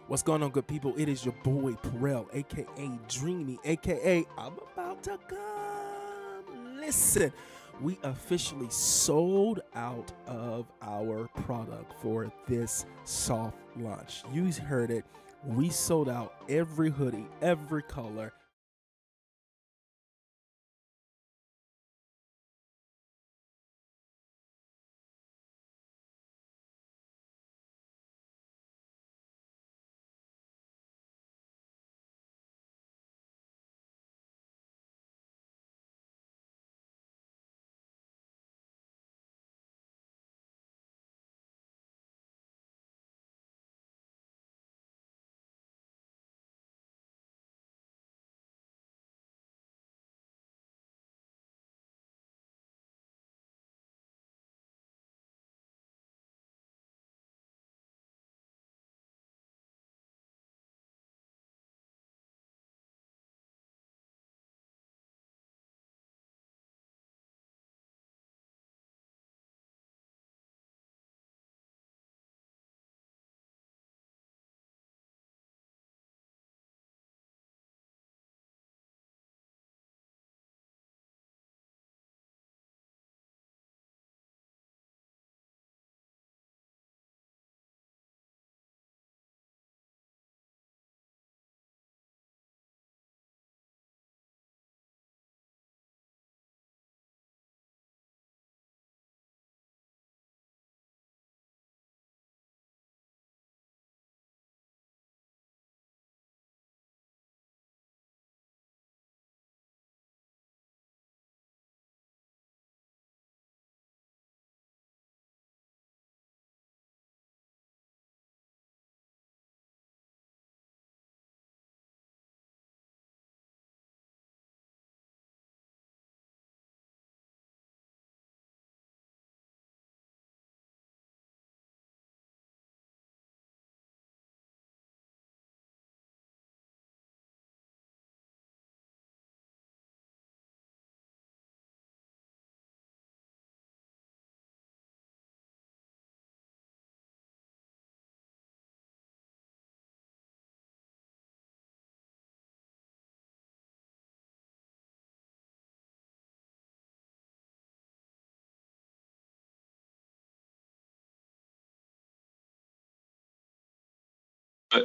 What's going on, good people? It is your boy Perel, aka Dreamy, aka I'm about to come. Listen, we officially sold out of our product for this soft launch. You heard it. We sold out every hoodie, every color.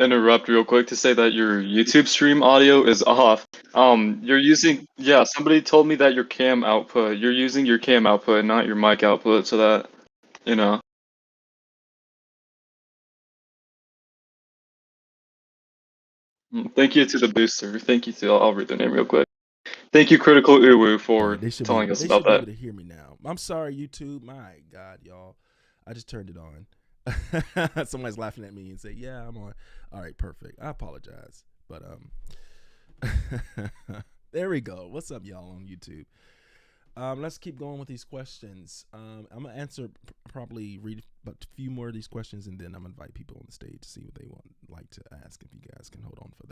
Interrupt real quick to say that your YouTube stream audio is off. You're using, yeah, somebody told me that you're using your cam output, not your mic output, so that, you know. Thank you to the booster. Thank you to, I'll read the name real quick. Thank you, Critical Uwu, for They should be telling able, us they about should be that. able to hear me now. I'm sorry, YouTube. My God, y'all. I just turned it on. Somebody's laughing at me and say, "Yeah, I'm on." All right, perfect. I apologize, but there we go. What's up, y'all on YouTube? Let's keep going with these questions. I'm gonna answer, probably read a few more of these questions, and then I'm gonna invite people on the stage to see what they want like to ask. If you guys can hold on for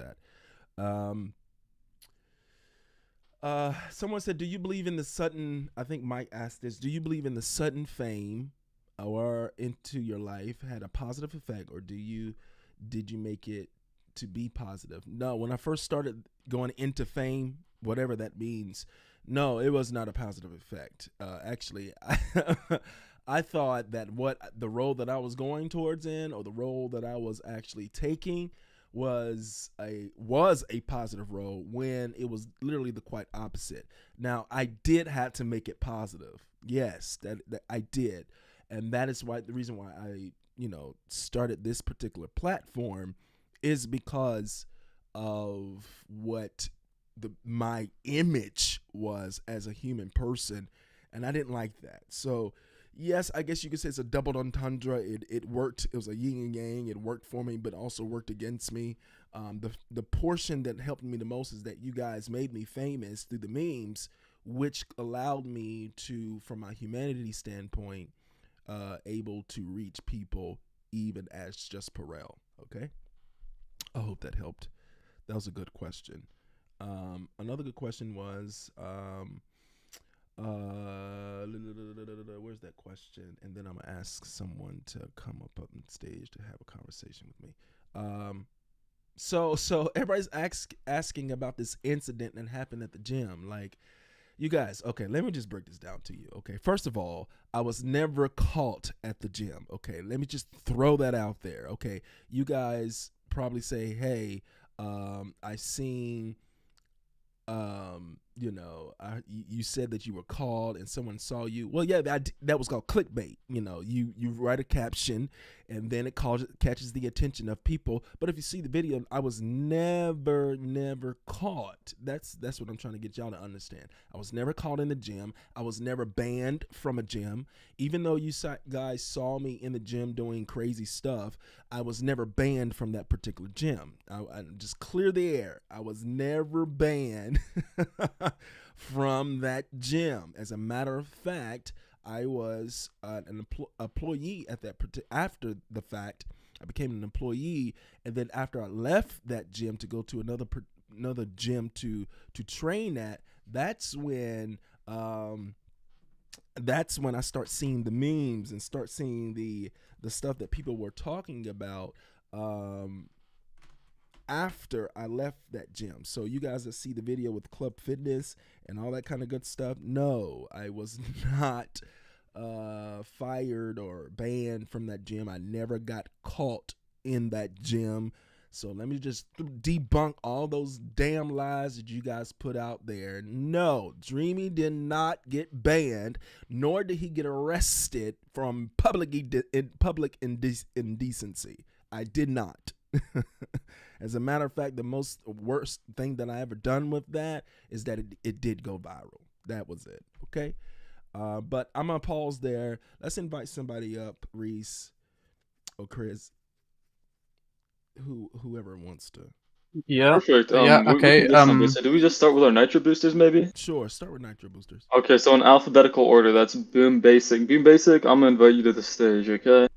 that. Someone said, "Do you believe in the sudden?" I think Mike asked this. Do you believe in the sudden fame or into your life had a positive effect, or did you make it to be positive? No, when I first started going into fame, whatever that means, no, it was not a positive effect. Actually, I thought that what the role that I was going towards in, or the role that I was actually taking, was a positive role, when it was literally the quite opposite. Now, I did have to make it positive. Yes, that I did. And that is why the reason why I, started this particular platform is because of what my image was as a human person, and I didn't like that. So Yes, I guess you could say it's a double entendre. It worked. It was a yin and yang. It worked for me, but also worked against me. The portion that helped me the most is that you guys made me famous through the memes, which allowed me to, from my humanity standpoint, able to reach people even as just Perel. Okay, I hope that helped. That was a good question. Another good question was, where's that question? And then I'm gonna ask someone to come up on stage to have a conversation with me. So everybody's asking about this incident that happened at the gym. Like, you guys, okay, let me just break this down to you. Okay, first of all, I was never caught at the gym. Okay, let me just throw that out there. Okay, you guys probably say, hey, I seen, you said that you were called and someone saw you. Well, yeah, that was called clickbait. You write a caption and then it catches the attention of people. But if you see the video, I was never caught. That's what I'm trying to get y'all to understand. I was never caught in the gym. I was never banned from a gym. Even though you guys saw me in the gym doing crazy stuff, I was never banned from that particular gym. I just clear the air. I was never banned from that gym. As a matter of fact, I was an employee at that after the fact. I became an employee, and then after I left that gym to go to another gym to train at, that's when I start seeing the memes and start seeing the stuff that people were talking about after I left that gym. So you guys that see the video with Club Fitness and all that kind of good stuff, no, I was not fired or banned from that gym. I never got caught in that gym. So let me just debunk all those damn lies that you guys put out there. No, Dreamy did not get banned, nor did he get arrested from public indecency. I did not. As a matter of fact, the worst thing that I ever done with that is that it did go viral. That was it. Okay. But I'm gonna pause there. Let's invite somebody up, Reese or Chris, whoever wants to. Yeah. Perfect. Yeah. We Okay. can get some. So do we just start with our nitro boosters, maybe? Sure. Start with nitro boosters. Okay, so in alphabetical order, that's Boom Basic. Boom Basic, I'm gonna invite you to the stage, okay?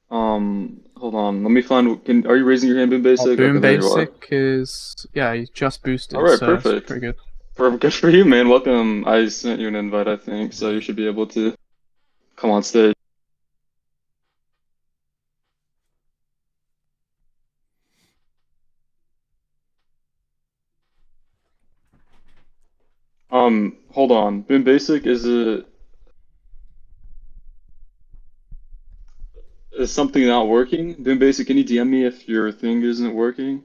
Hold on. Let me find. Are you raising your hand, Boom Basic? Boom Okay, there you are. Basic is he just boosted. All right, so it's perfect. pretty good. Good for you, man. Welcome. I sent you an invite, I think, so you should be able to come on stage. Hold on. Boom Basic, is something not working? Boom Basic, can you DM me if your thing isn't working?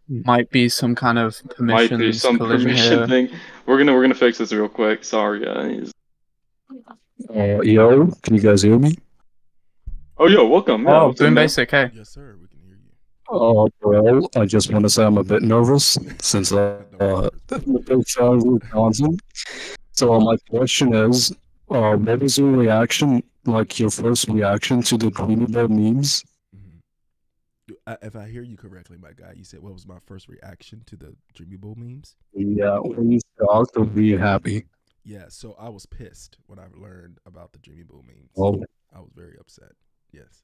Might be some kind of Might be permissions some collision permission here. thing. We're gonna fix this real quick. Sorry, guys. Yo, can you guys hear me? Oh, yo, welcome. Yeah, Oh, what's up, Boom man? Basic. Hey. Yes, sir. We can hear you. Well, I just want to say I'm a bit nervous since Don't be nervous. the big show is Wisconsin. So my question is, what was your reaction, like your first reaction to the Green Bay memes? If I hear you correctly, my guy, you said what was my first reaction to the Dreamy Bull memes? Yeah, were you shocked or were you happy? Yeah, so I was pissed when I learned about the Dreamy Bull memes. Oh, I was very upset. Yes.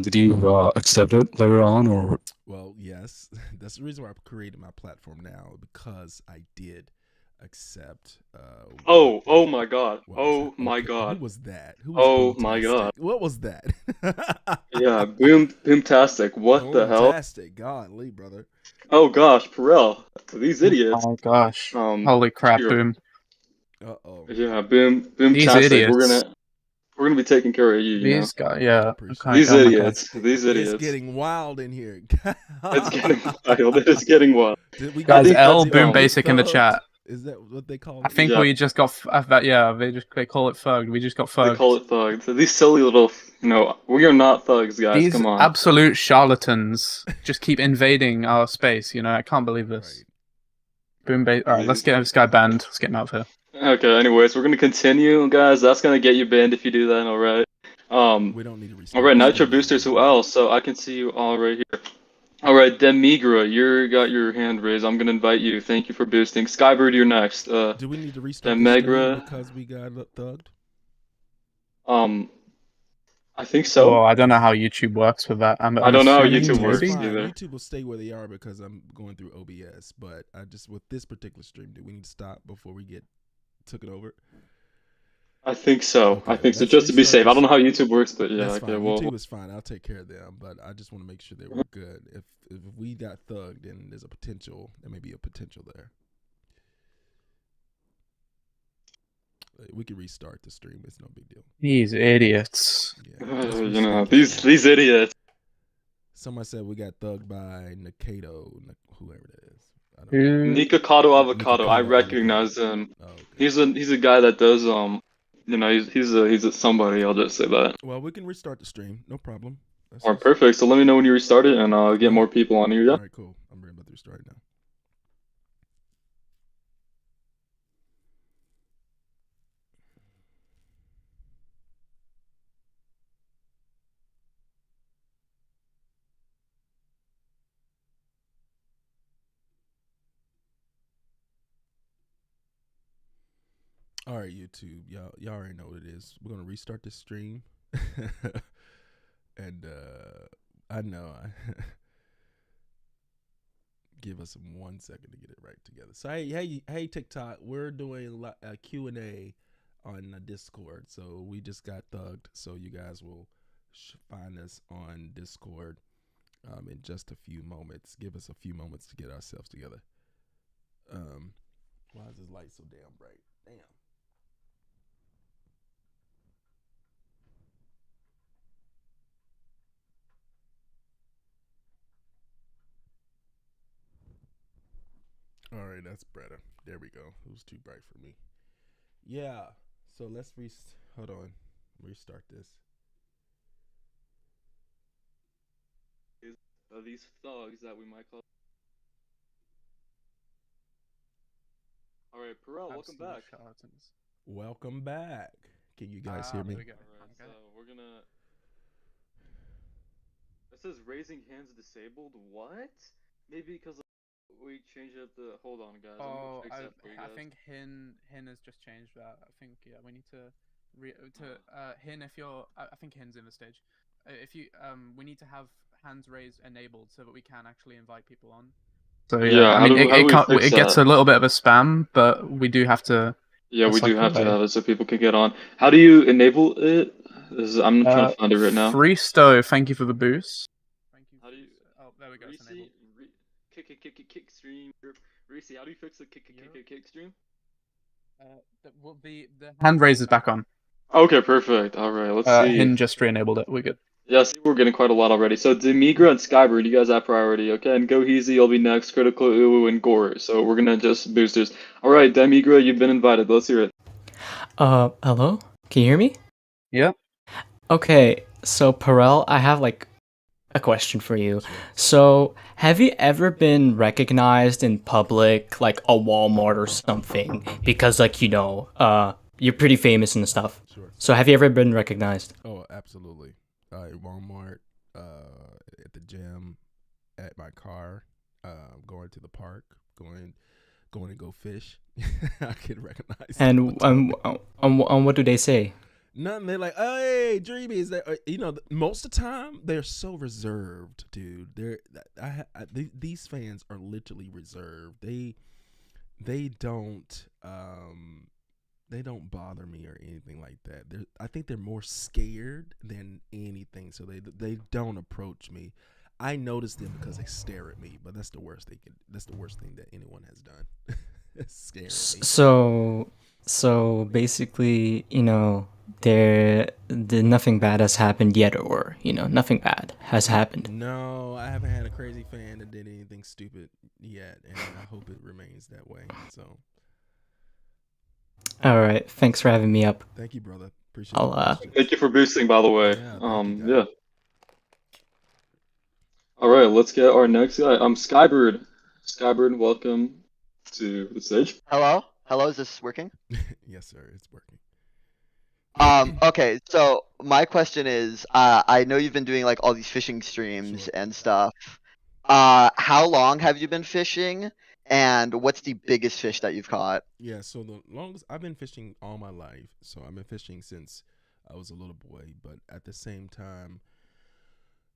did you accept it later on, or? Well, yes. That's the reason why I created my platform now, because I did accept. Oh my God. Who God. was that? Who was Oh my God. What was that? Yeah, Boomtastic. What the hell? Boomtastic. Godly, brother. Oh gosh, Perel. These idiots. Oh gosh. Holy crap, here. Boom. Uh-oh. Yeah, These Boomtastic. idiots. We're gonna be taking care of you. These guys, yeah. Okay, These oh idiots. These idiots. It's getting wild in here. It's getting wild. It is getting wild. Guys, L Boom Basic in the chat. Is that what they call it? I think we just got. They call it thugged. We just got thugged. They call it thugged. So these silly little. No, we are not thugs, guys. These Come on. absolute charlatans just keep invading our space. I can't believe this. Right. Boom Basic. All right, let's get this guy banned. Let's get him out of here. Okay, anyways, we're gonna continue, guys. That's gonna get you banned if you do that, alright? We don't need to restart. Alright, the Nitro stream, Boosters, by the who way. else? So I can see you all right here. Alright, Demigra, you got your hand raised. I'm gonna invite you. Thank you for boosting. Skybird, you're next. Do we need to restart the stream Demigra, because we got thugged? I think so. Well, I don't know how YouTube works with that. I'm I don't know how assuming YouTube It's works maybe. fine. either. YouTube will stay where they are because I'm going through OBS. But I just with this particular stream, do we need to stop before we took it over? I think so. Okay, I think so, let's just to be restart safe. I this. don't know how YouTube works, but yeah, That's okay, fine. well. YouTube is fine. I'll take care of them, but I just want to make sure that we're good. If we got thugged, then there's a potential. There may be a potential there. We can restart the stream. It's no big deal. These idiots. Yeah, let's You restart know, the stream. these idiots. Somebody said we got thugged by Nikado, whoever that is. I don't know. Who? Nikocado Avocado. I Nikocado recognize Avocado. him. Oh, okay. He's a guy that does you know, he's a somebody. I'll just say that. Well, we can restart the stream. No problem. That's Alright, just- perfect. So let me know when you restart it, and I'll get more people on here. Yeah. All right, cool. I'm ready about to restart now. All right, YouTube, y'all already know what it is. We're gonna restart this stream, and I know. Give us 1 second to get it right together. So hey, TikTok, we're doing a Q&A on Discord. So we just got thugged. So you guys will find us on Discord in just a few moments. Give us a few moments to get ourselves together. Why is this light so damn bright? Damn. All right, that's better. There we go. It was too bright for me. Yeah. So let's hold on. Restart this. These thugs that we might call. Alright, Perel, welcome Absolute back. charlatans. Welcome back. Can you guys hear me? There we go. Alright, Okay. so we're gonna. It says raising hands disabled. What? Maybe because we changed up the. Hold on, guys. I'm Oh, gonna fix that for you I guys. think Hin has just changed that. I think we need to Hin, if you're I think Hin's in the stage. If you we need to have hands raised enabled so that we can actually invite people on. So Yeah, I how mean do we fix it gets that? a little bit of a spam, but we do have to. Yeah, we That's do like have to the way. have it so people can get on. How do you enable it? I'm trying to find it right now. Freesto, thank you for the boost. Thank you. How do you? Oh, there we go. It's Reese, enabled. kick stream. Reese, how do you fix the kick stream? The hand raise is back on. Okay, perfect. All right, let's see. Hin just re-enabled it. We're good. Yeah, see, we're getting quite a lot already. So Demigra and Skybird, you guys have priority, okay? And Goheezy will be next, Critical Uwu and Gore. So we're gonna just boosters. All right, Demigra, you've been invited. Let's hear it. Hello? Can you hear me? Yep. Okay, so Perel, I have like a question for you. So, have you ever been recognized in public, like a Walmart or something? Because like, you're pretty famous and stuff. Sure. So have you ever been recognized? Oh, absolutely. At Walmart, at the gym, at my car, going to the park, going to go fish. I get recognized. And what do they say? Nothing. They're like, "Hey, Dreamy," is that? Most of the time they're so reserved, dude. These fans are literally reserved. They don't bother me or anything like that. I think they're more scared than anything, so they don't approach me. I notice them because they stare at me, but that's the worst thing that anyone has done. Scare me. So basically, there nothing bad has happened yet, or nothing bad has happened. No, I haven't had a crazy fan that did anything stupid yet, and I hope it remains that way. So, all right, thanks for having me up. thank you, brother. Appreciate it. Thank you for boosting, by the way. Yeah, thank you, guys. Yeah. All right, let's get our next guy. Skybird. Skybird, welcome to the stage. Hello? Hello, is this working? Yes, sir. It's working. Okay, so my question is, I know you've been doing like all these fishing streams Sure. and stuff. How long have you been fishing, and what's the biggest fish that you've caught? Yeah, so the longest I've been fishing all my life. So I've been fishing since I was a little boy, but at the same time,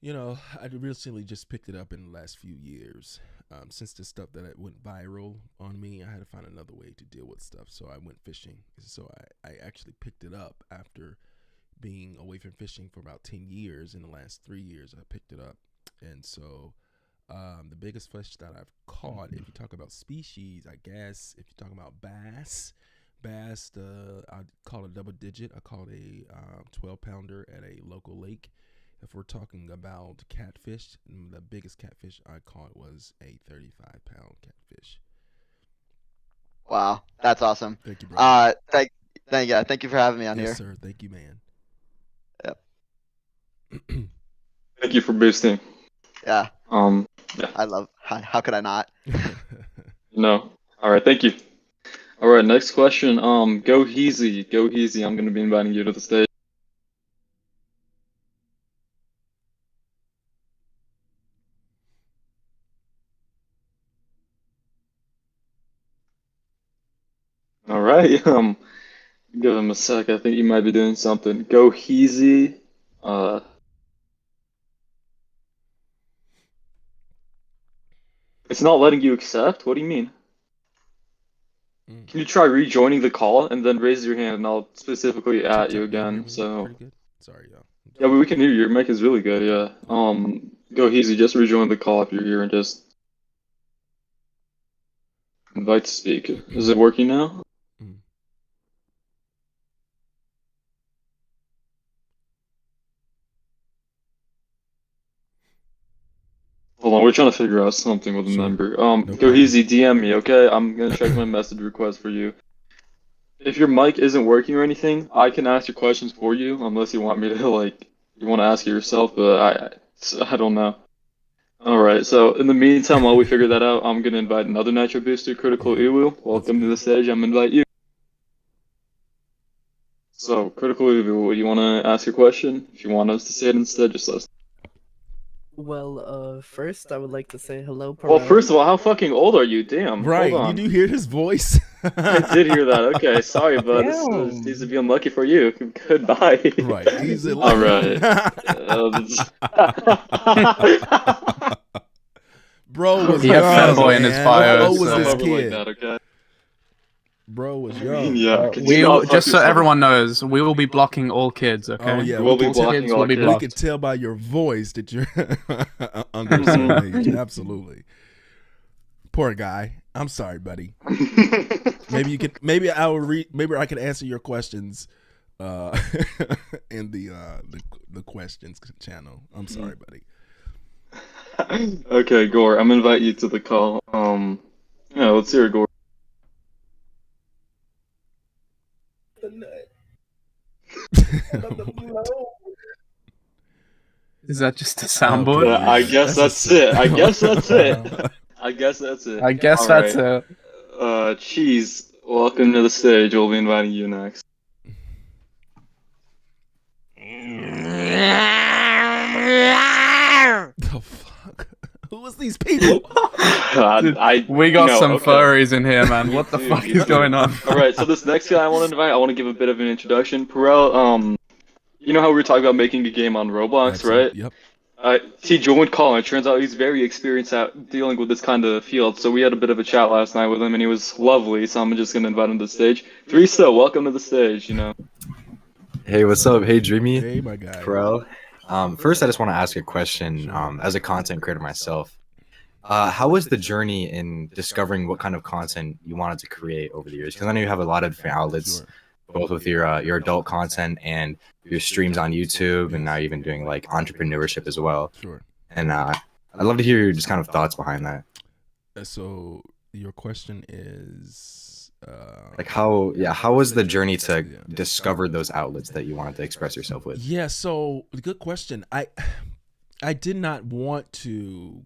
you know, I recently just picked it up in the last few years. Since the stuff that it went viral on me, I had to find another way to deal with stuff. So I went fishing. So I actually picked it up after being away from fishing for about 10 years. In the last 3 years, I picked it up. And so the biggest fish that I've caught, if you talk about species, I guess, if you're talking about bass, I caught a double digit. I caught a 12-pounder at a local lake. If we're talking about catfish, the biggest catfish I caught was a 35-pound catfish. Wow, that's awesome. Thank you, brother. Thank you for having me on Yes, here. sir. Thank you, man. Yep. Thank you for boosting. Yeah, Yeah. how could I not? No. All right. Thank you. All right. Next question. Go Heezy. Go Heezy. I'm gonna be inviting you to the stage. All right. Give him a sec. I think you might be doing something. Go Heezy. It's not letting you accept? What do you mean? Mm. Can you try rejoining the call and then raise your hand and I'll specifically at you Y'all hear again? me So pretty good? Sorry, y'all. yeah, but we can hear you. Your mic is really good, yeah. Go Heezy, just rejoin the call if you're here and just invite to speak. Is it working now? Mm. Hold on, we're trying to figure out something with a Sure. member. No Go problem. Heezy, DM me, okay? I'm gonna check my message request for you. If your mic isn't working or anything, I can ask your questions for you, unless you want me to you want to ask it yourself, but I don't know. All right, so in the meantime, while we figure that out, I'm gonna invite another Nitro Booster, Critical Yeah, Uwu. Welcome to good. the stage. I'm gonna invite you. So, Critical Uwu, you want to ask your question? If you want us to say it instead, just let us. Well, first I would like to say hello, Well, Perel. first of all, how fucking old are you? Damn, Right. hold You on. do hear his voice? I did hear that. Okay, sorry, but this Damn. seems to be unlucky for you. Goodbye. Right. He's All right. Bro was He had young, fanboy man. in his How bio, old was so- this Over like kid? that, okay? Bro was I mean, young. yeah. Could We you will, not fuck just so yourself? everyone knows, we will be blocking all kids. Okay. Oh, yeah, We'll be all blocking kids all will be kids. We blocked. could tell by your voice that you're under a certain age. Absolutely. Poor guy. I'm sorry, buddy. Maybe you could. Maybe I will read. Maybe I can answer your questions in the questions channel. I'm sorry, buddy. Okay, Gore, I'm gonna invite you to the call. Yeah, let's hear it, Gore. Is that just a Okay, soundboard? Yeah, I guess that's it. I guess that's it. I guess that's it. I guess All that's right. it. Cheese, welcome to the stage. We'll be inviting you next. The fuck? Who was these people? Dude, we got some okay. furries in here, man. You What the too, fuck you is too. going on? All right, so this next guy I want to invite, I want to give a bit of an introduction. Perel, you know how we were talking about making a game on Roblox, right? Yep. He joined call, and it turns out he's very experienced at dealing with this kind of field. So we had a bit of a chat last night with him, and he was lovely. So I'm just gonna invite him to the stage. Threesta, welcome to the stage. You know. Hey, what's up? Hey, Dreamy. Hey, my guy. Bro. First, I just want to ask a question. As a content creator myself, how was the journey in discovering what kind of content you wanted to create over the years? Because I know you have a lot of different outlets, Sure. both with your adult content and your streams on YouTube, and now even doing like entrepreneurship as well. Sure. And I'd love to hear your just kind of thoughts behind that. So your question is Like how was the journey to discover those outlets that you wanted to express yourself with? Yeah, so good question. I did not want to.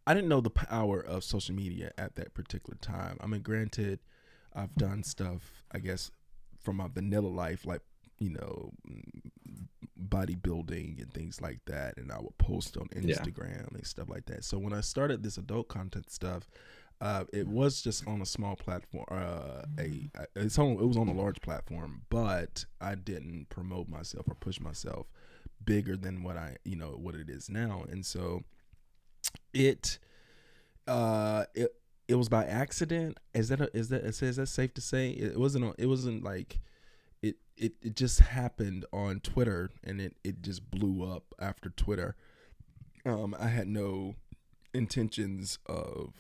I didn't know the power of social media at that particular time. I mean, granted, I've done stuff, I guess, from my vanilla life, like, you know, bodybuilding and things like that, and I would post on Instagram and stuff like that. So when I started this adult content stuff, it was just on a small platform. It was on a large platform, but I didn't promote myself or push myself bigger than what it is now. And so it was by accident. Is that safe to say? It wasn't like it just happened on Twitter, and it just blew up after Twitter. I had no intentions of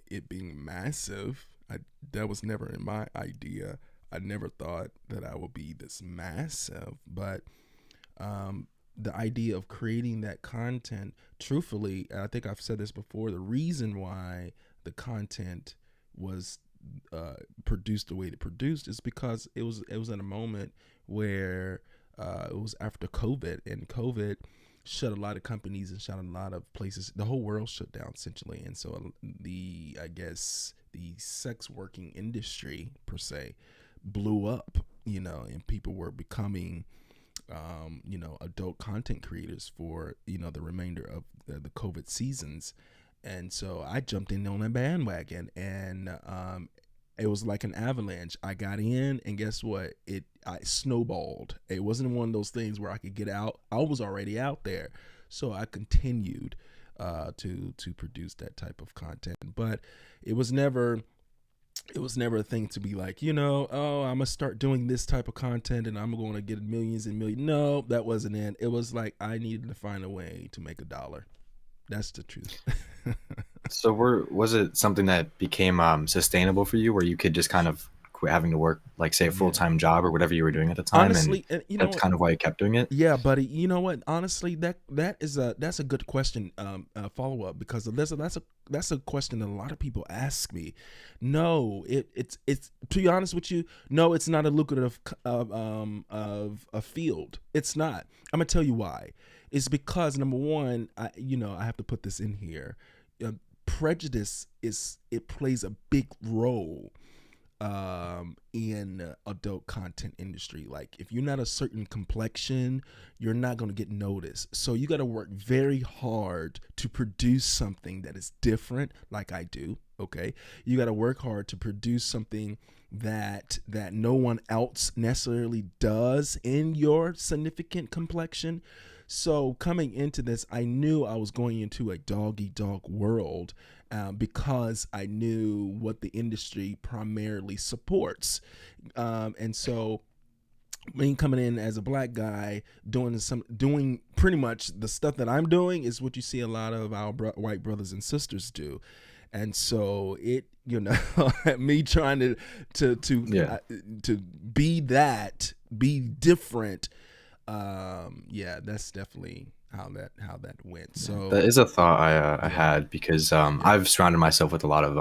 it being massive. That was never in my idea. I never thought that I would be this massive, but the idea of creating that content, truthfully, I think I've said this before, the reason why the content was produced the way it produced is because it was in a moment where it was after COVID, and COVID shut a lot of companies and shut a lot of places. The whole world shut down essentially, and so the sex working industry per se blew up, and people were becoming adult content creators for the remainder of the COVID seasons. And so I jumped in on a bandwagon, and it was like an avalanche. I got in, and guess what? I snowballed. It wasn't one of those things where I could get out. I was already out there, so I continued to produce that type of content. But it was never a thing to be like, I'm gonna start doing this type of content and I'm going to get millions and millions. No, that wasn't it. It was like I needed to find a way to make $1. That's the truth. So was it something that became sustainable for you, where you could just kind of quit having to work, like say a full-time job or whatever you were doing at the time? Honestly, and that's kind of why you kept doing it? Yeah, buddy. You know what? Honestly, that's a good question. Follow up, because that's a question that a lot of people ask me. No, it's to be honest with you, no, it's not a lucrative of a field. It's not. I'm gonna tell you why. It's because, number one, I have to put this in here. Prejudice plays a big role in adult content industry. Like, if you're not a certain complexion, you're not going to get noticed. So you got to work very hard to produce something that is different, like I do. Okay, you got to work hard to produce something that no one else necessarily does in your significant complexion. So coming into this, I knew I was going into a dog-eat-dog world, because I knew what the industry primarily supports. And so me coming in as a black guy doing pretty much the stuff that I'm doing is what you see a lot of our white brothers and sisters do. And so me trying to be different. That's definitely how that went. So that is a thought I had, because I've surrounded myself with a lot of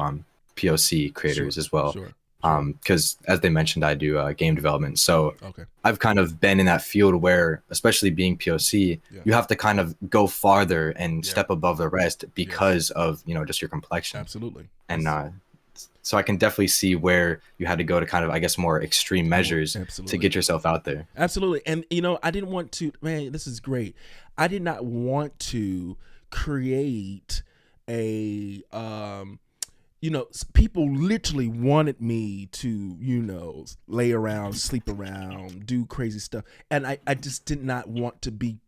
POC creators as well. Sure. Because as they mentioned, I do game development, so Okay. I've kind of been in that field where, especially being POC, you have to kind of go farther and step above the rest because of just your complexion. Absolutely. And so I can definitely see where you had to go to kind of, I guess, more extreme measures to get yourself out there. Absolutely. And I didn't want to, man, this is great. I did not want to create a people literally wanted me to, lay around, sleep around, do crazy stuff. And I just did not want to be,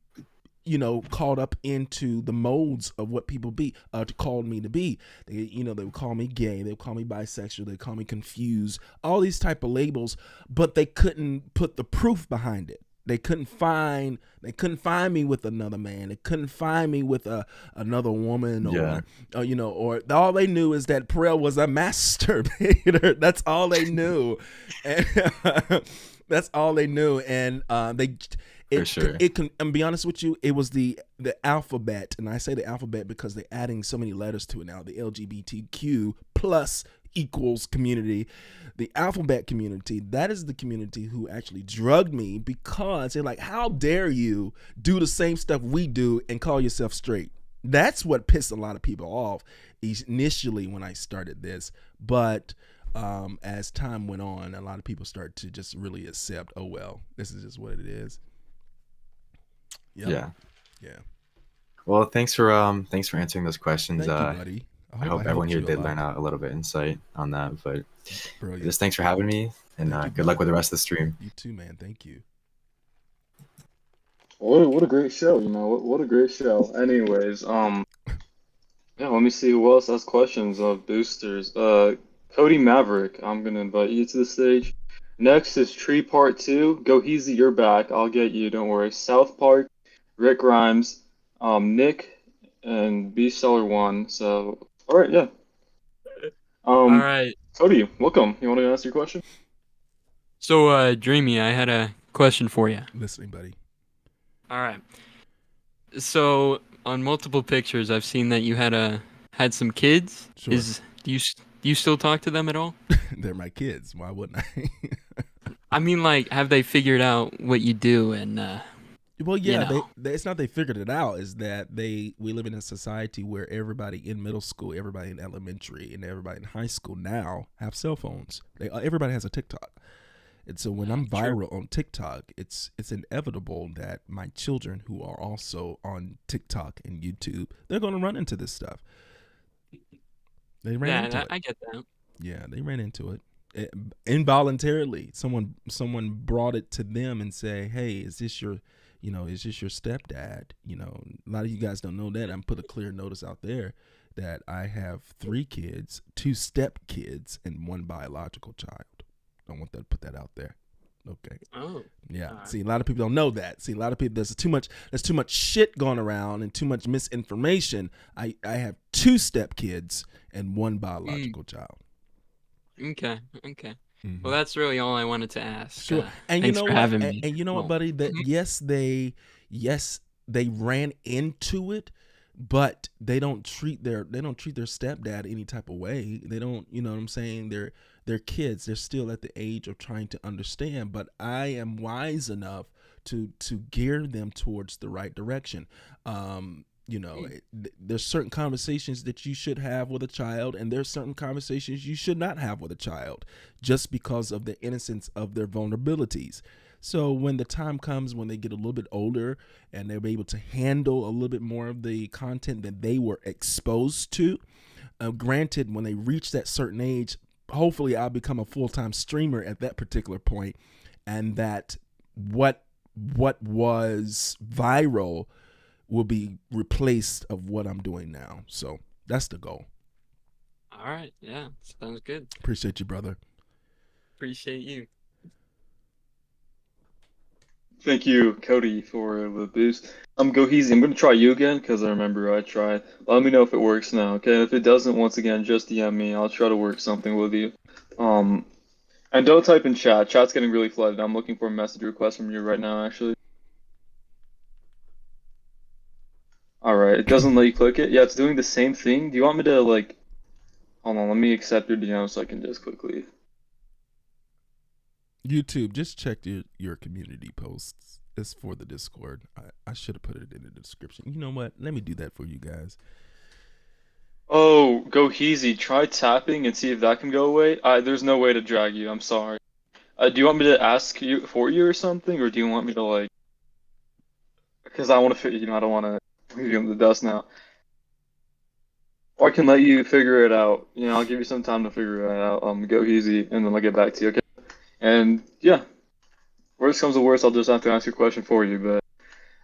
caught up into the modes of what people called me to be. They would call me gay, they would call me bisexual, they would call me confused, all these type of labels, but they couldn't put the proof behind it. They couldn't find me with another man. They couldn't find me with another woman, or all they knew is that Perel was a masturbator. That's all they knew. And that's all they knew. And it can, and be honest with you, it was the alphabet, and I say the alphabet because they're adding so many letters to it now. The LGBTQ plus equals community, the alphabet community, that is the community who actually drugged me, because they're like, how dare you do the same stuff we do and call yourself straight? That's what pissed a lot of people off initially when I started this. But as time went on, a lot of people start to just really accept, oh well, this is just what it is. Yep. Yeah. Well, thanks for answering those questions. Thank you, buddy. I hope everyone here helped you did learn a little bit insight on that. But Brilliant. just thanks for having me, and Thank you, good luck brother. with the rest of the stream. You too, man. Thank you. What a great show, you know. What a great show. Anyways, yeah, let me see who else has questions of boosters. Cody Maverick, I'm gonna invite you to the stage. Next is Tree Part 2. Go Heezy, you're back. I'll get you, don't worry. South Park, Rick Grimes, Nick, and B-Seller1. So, alright, yeah. All right. Cody, welcome. You want to ask your question? So, Dreamy, I had a question for you. Listening, buddy. All right. So, on multiple pictures, I've seen that you had some kids. Sure. Do you still talk to them at all? They're my kids. Why wouldn't I? I mean, like, have they figured out what you do? And well, yeah, you know. it's not they figured it out. Is that we live in a society where everybody in middle school, everybody in elementary, and everybody in high school now have cell phones. Everybody has a TikTok. And so when I'm viral on TikTok, it's inevitable that my children who are also on TikTok and YouTube, they're going to run into this stuff. They ran into it. I get that. Yeah, they ran into it. Involuntarily. Someone brought it to them and say, "Hey, is this your stepdad?" You know, a lot of you guys don't know that. I'm put a clear notice out there that I have 3 kids, 2 step kids, and 1 biological child. I want to put that out there. Okay. Oh. Yeah. Right. See, a lot of people don't know that. See, a lot of people, there's too much shit going around and too much misinformation. I have 2 step kids and 1 biological child. Okay. Mm-hmm. Well, that's really all I wanted to ask. Sure. And thanks you know for what? having me. And you know what, buddy? That yes, they ran into it, but they don't treat their stepdad any type of way. They don't, you know what I'm saying? They're kids. They're still at the age of trying to understand, but I am wise enough to gear them towards the right direction. You know, there's certain conversations that you should have with a child, and there's certain conversations you should not have with a child just because of the innocence of their vulnerabilities. So when the time comes when they get a little bit older and they're able to handle a little bit more of the content that they were exposed to, granted, when they reach that certain age, hopefully I'll become a full-time streamer at that particular point, and that what was viral will be replaced of what I'm doing now. So that's the goal. All right. Yeah. Sounds good. Appreciate you, brother. Appreciate you. Thank you, Cody, for the boost. Go Heezy. I'm going to try you again because I remember I tried. Let me know if it works now, okay? If it doesn't, once again, just DM me. I'll try to work something with you. And don't type in chat. Chat's getting really flooded. I'm looking for a message request from you right now, actually. Alright, it doesn't let you click it? Yeah, it's doing the same thing. Do you want me to, like... Hold on, let me accept your DM so I can just quickly... YouTube, just check your community posts. It's for the Discord. I should have put it in the description. You know what? Let me do that for you guys. Oh, Go Heezy. Try tapping and see if that can go away. There's no way to drag you. I'm sorry. Do you want me to ask you for you or something, or do you want me to like? Because I want to, I don't want to leave you in the dust now. Or I can let you figure it out. I'll give you some time to figure it out. Go Heezy, and then I'll get back to you. Okay. And yeah, worst comes to worst, I'll just have to ask your question for you. But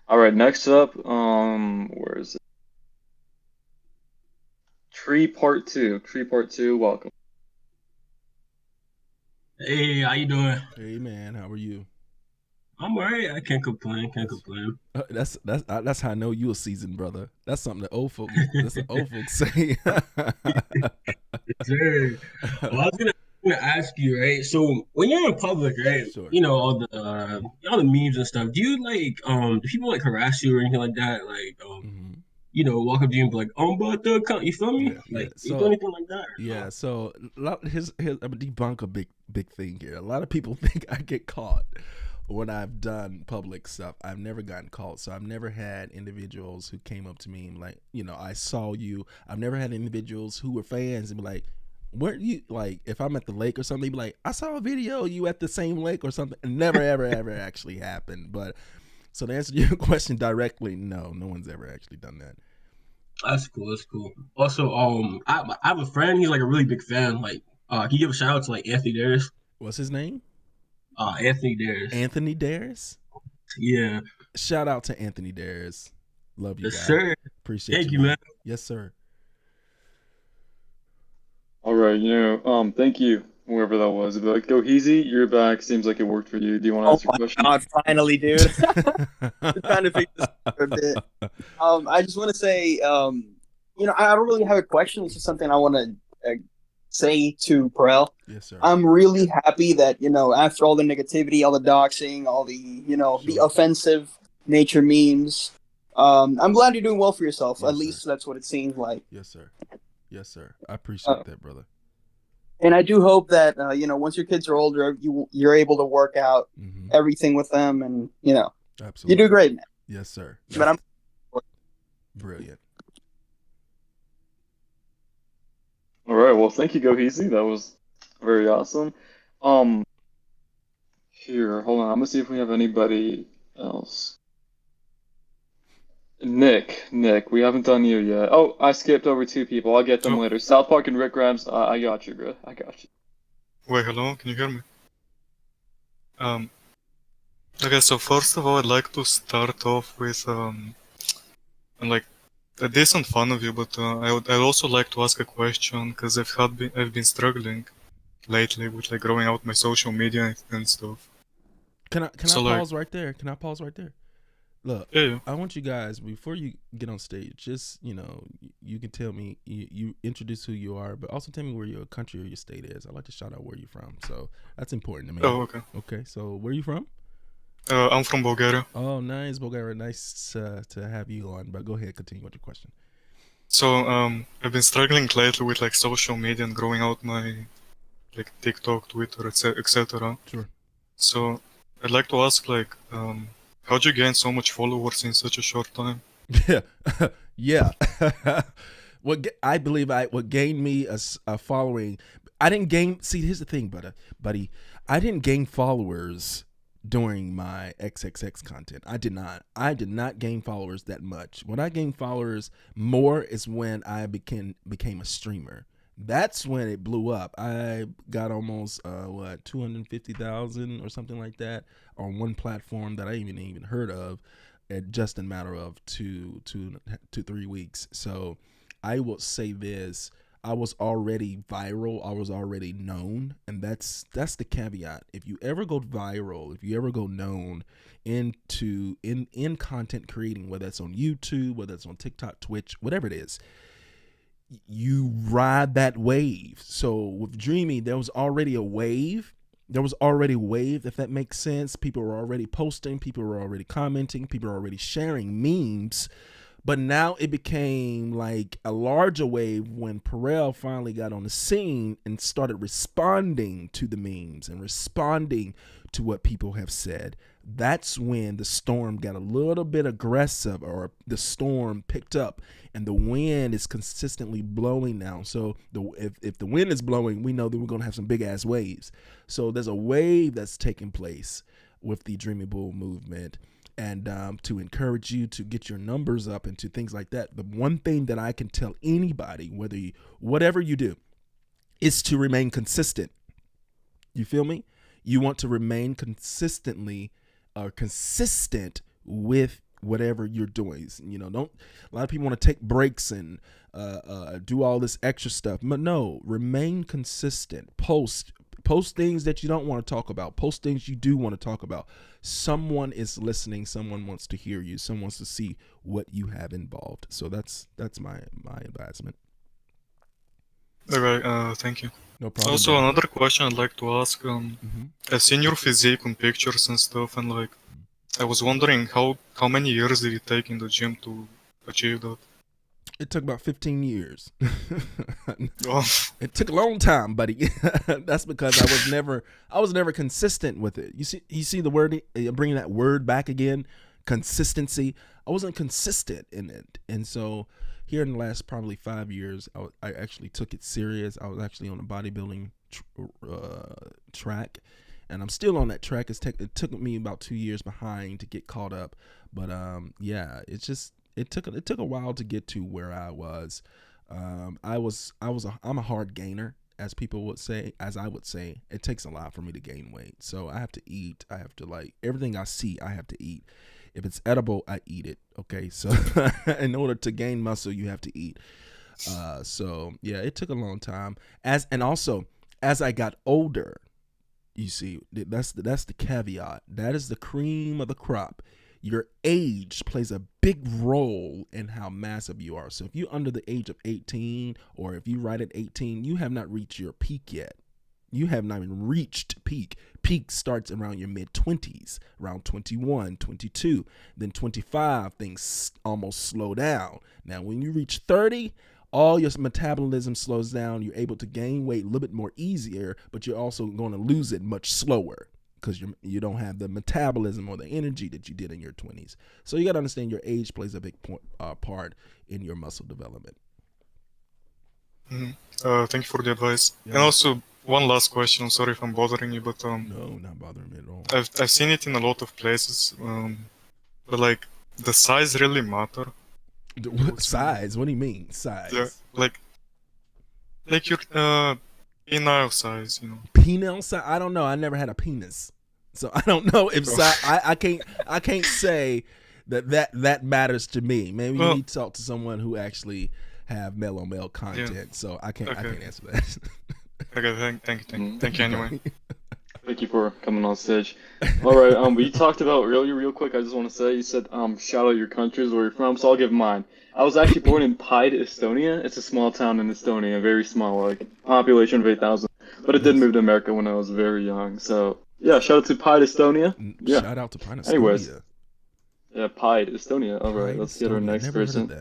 all right, next up, where is it? Tree Part 2. Tree Part 2. Welcome. Hey, how you doing? Hey man, how are you? I'm alright. I can't complain. That's how I know you a seasoned brother. That's something that old folks. That's what old folks say. Sure. Well, I was gonna ask you, right? So when you're in public, right? Sure. You know all the memes and stuff. Do you like do people like harass you or anything like that? Like walk up to you and be like, about the account. You feel me? Yeah. You do anything like that? Yeah. So here's I'm gonna debunk a big thing here. A lot of people think I get caught when I've done public stuff, I've never gotten called. So I've never had individuals who came up to me and like, I saw you. I've never had individuals who were fans and be like, weren't you, like, if I'm at the lake or something, they'd be like, I saw a video of you at the same lake or something. It never, ever, ever actually happened. But so to answer your question directly, no one's ever actually done that. That's cool. That's cool. Also, I have a friend. He's like a really big fan. Like, can you give a shout out to like Anthony Darius? What's his name? Anthony Darius. Anthony Darius? Yeah. Shout out to Anthony Darius. Love you, Yes, guys. sir. Appreciate Thank you, man. Yes, sir. All right, thank you, whoever that was. But Go Easy, you're back. Seems like it worked for you. Do you want to ask your question? God, finally, dude. Been trying to figure this out for a bit. I just want to say, I don't really have a question. It's just something I want to say to Perel. Yes, sir. I'm really happy that, after all the negativity, all the doxing, all the, the offensive nature memes, I'm glad you're doing well for yourself. Yes, At least that's what it seems like. Yes, sir. Yes, sir. I appreciate that, brother. And I do hope that, once your kids are older, you're able to work out everything with them, and Absolutely. you do great, man. Yes, sir. But I'm brilliant. All right, well, thank you, Go Easy. That was very awesome. Here, hold on. I'm gonna see if we have anybody else. Nick, we haven't done you yet. Oh, I skipped over 2 people. I'll get them later. South Park and Rick Grimes. I got you, bro. I got you. Wait, hello? Can you hear me? Okay, so first of all, I'd like to start off with like a decent fan of you, but I'd also like to ask a question because I've been struggling lately with like growing out my social media and stuff. Can I pause right there? Can I pause right there? Look, yeah. I want you guys, before you get on stage, just, you can tell me, you introduce who you are, but also tell me where your country or your state is. I'd like to shout out where you're from. So that's important to me. Oh, okay. Okay, so where are you from? I'm from Bulgaria. Oh, nice, Bulgaria. Nice to have you on, but go ahead, continue with your question. So, I've been struggling lately with like social media and growing out my like TikTok, Twitter, etc. Sure. So, I'd like to ask like, how'd you gain so much followers in such a short time? Yeah. What gained me a following, I didn't gain, see, here's the thing, buddy, I didn't gain followers during my XXX content. I did not gain followers that much. When I gained followers more is when I became a streamer. That's when it blew up. I got almost 250,000 or something like that on one platform that I even heard of, just in a matter of 2 to 3 weeks. So I will say this: I was already viral. I was already known, and that's the caveat. If you ever go viral, if you ever go known in content creating, whether it's on YouTube, whether it's on TikTok, Twitch, whatever it is, you ride that wave. So with Dreamy, there was already a wave. If that makes sense. People were already posting, people were already commenting, people were already sharing memes. But now it became like a larger wave when Perel finally got on the scene and started responding to the memes and responding to what people have said. That's when the storm got a little bit aggressive, or the storm picked up, and the wind is consistently blowing now. So if the wind is blowing, we know that we're going to have some big ass waves. So there's a wave that's taking place with the Dreamy Bull movement. And to encourage you to get your numbers up and to things like that. The one thing that I can tell anybody, whatever you do, is to remain consistent. You feel me? You want to remain consistent with whatever you're doing. A lot of people want to take breaks and do all this extra stuff. But no, remain consistent. Post things that you don't want to talk about. Post things you do want to talk about. Someone is listening. Someone wants to hear you. Someone wants to see what you have involved. So that's my advisement. Okay, thank you. No problem. Also, another question I'd like to ask. I've seen your physique on pictures and stuff, and like, I was wondering how many years did it take in the gym to achieve that? It took about 15 years. Oh. It took a long time, buddy. That's because I was never consistent with it. You see the word, bringing that word back again, consistency. I wasn't consistent in it, and so here in the last probably 5 years, I actually took it serious. I was actually on a bodybuilding track, and I'm still on that track. It took me about 2 years behind to get caught up, but yeah, it took a while to get to where I was. I'm a hard gainer, as people would say, as I would say. It takes a lot for me to gain weight, so I have to eat. I have to, like, everything I see, I have to eat. If it's edible, I eat it. Okay, so in order to gain muscle, you have to eat. So yeah, it took a long time. Also as I got older, you see, that's the caveat. That is the cream of the crop. Your age plays a big role in how massive you are. So if you're under the age of 18, or if you're right at 18, you have not reached your peak yet. You have not even reached peak. Peak starts around your mid-20s, around 21, 22. Then 25, things almost slow down. Now, when you reach 30, all your metabolism slows down. You're able to gain weight a little bit more easier, but you're also going to lose it much slower because you don't have the metabolism or the energy that you did in your 20s. So you got to understand your age plays a big part in your muscle development. Thank you for the advice. Yeah. And also, one last question. Sorry if I'm bothering you, but no, not bothering me at all. I've seen it in a lot of places, but like, the size really matter. What size? What do you mean size? Yeah, like your penile size, you know. Penile size? I don't know. I never had a penis, so I don't know if size. I can't say that matters to me. Maybe you need to talk to someone who actually have male on male content. Yeah. So I can't answer that. Okay, thank you anyway. Thank you for coming on stage. All right, we talked about real quick. I just want to say, you said shout out your countries where you're from, so I'll give mine. I was actually born in Paide, Estonia. It's a small town in Estonia, very small, like population of 8,000. But it did move to America when I was very young. So yeah, shout out to Paide, Estonia. Yeah. Shout out to Paide, Estonia. Anyways, yeah, Paide, Estonia. All right, let's get our next person.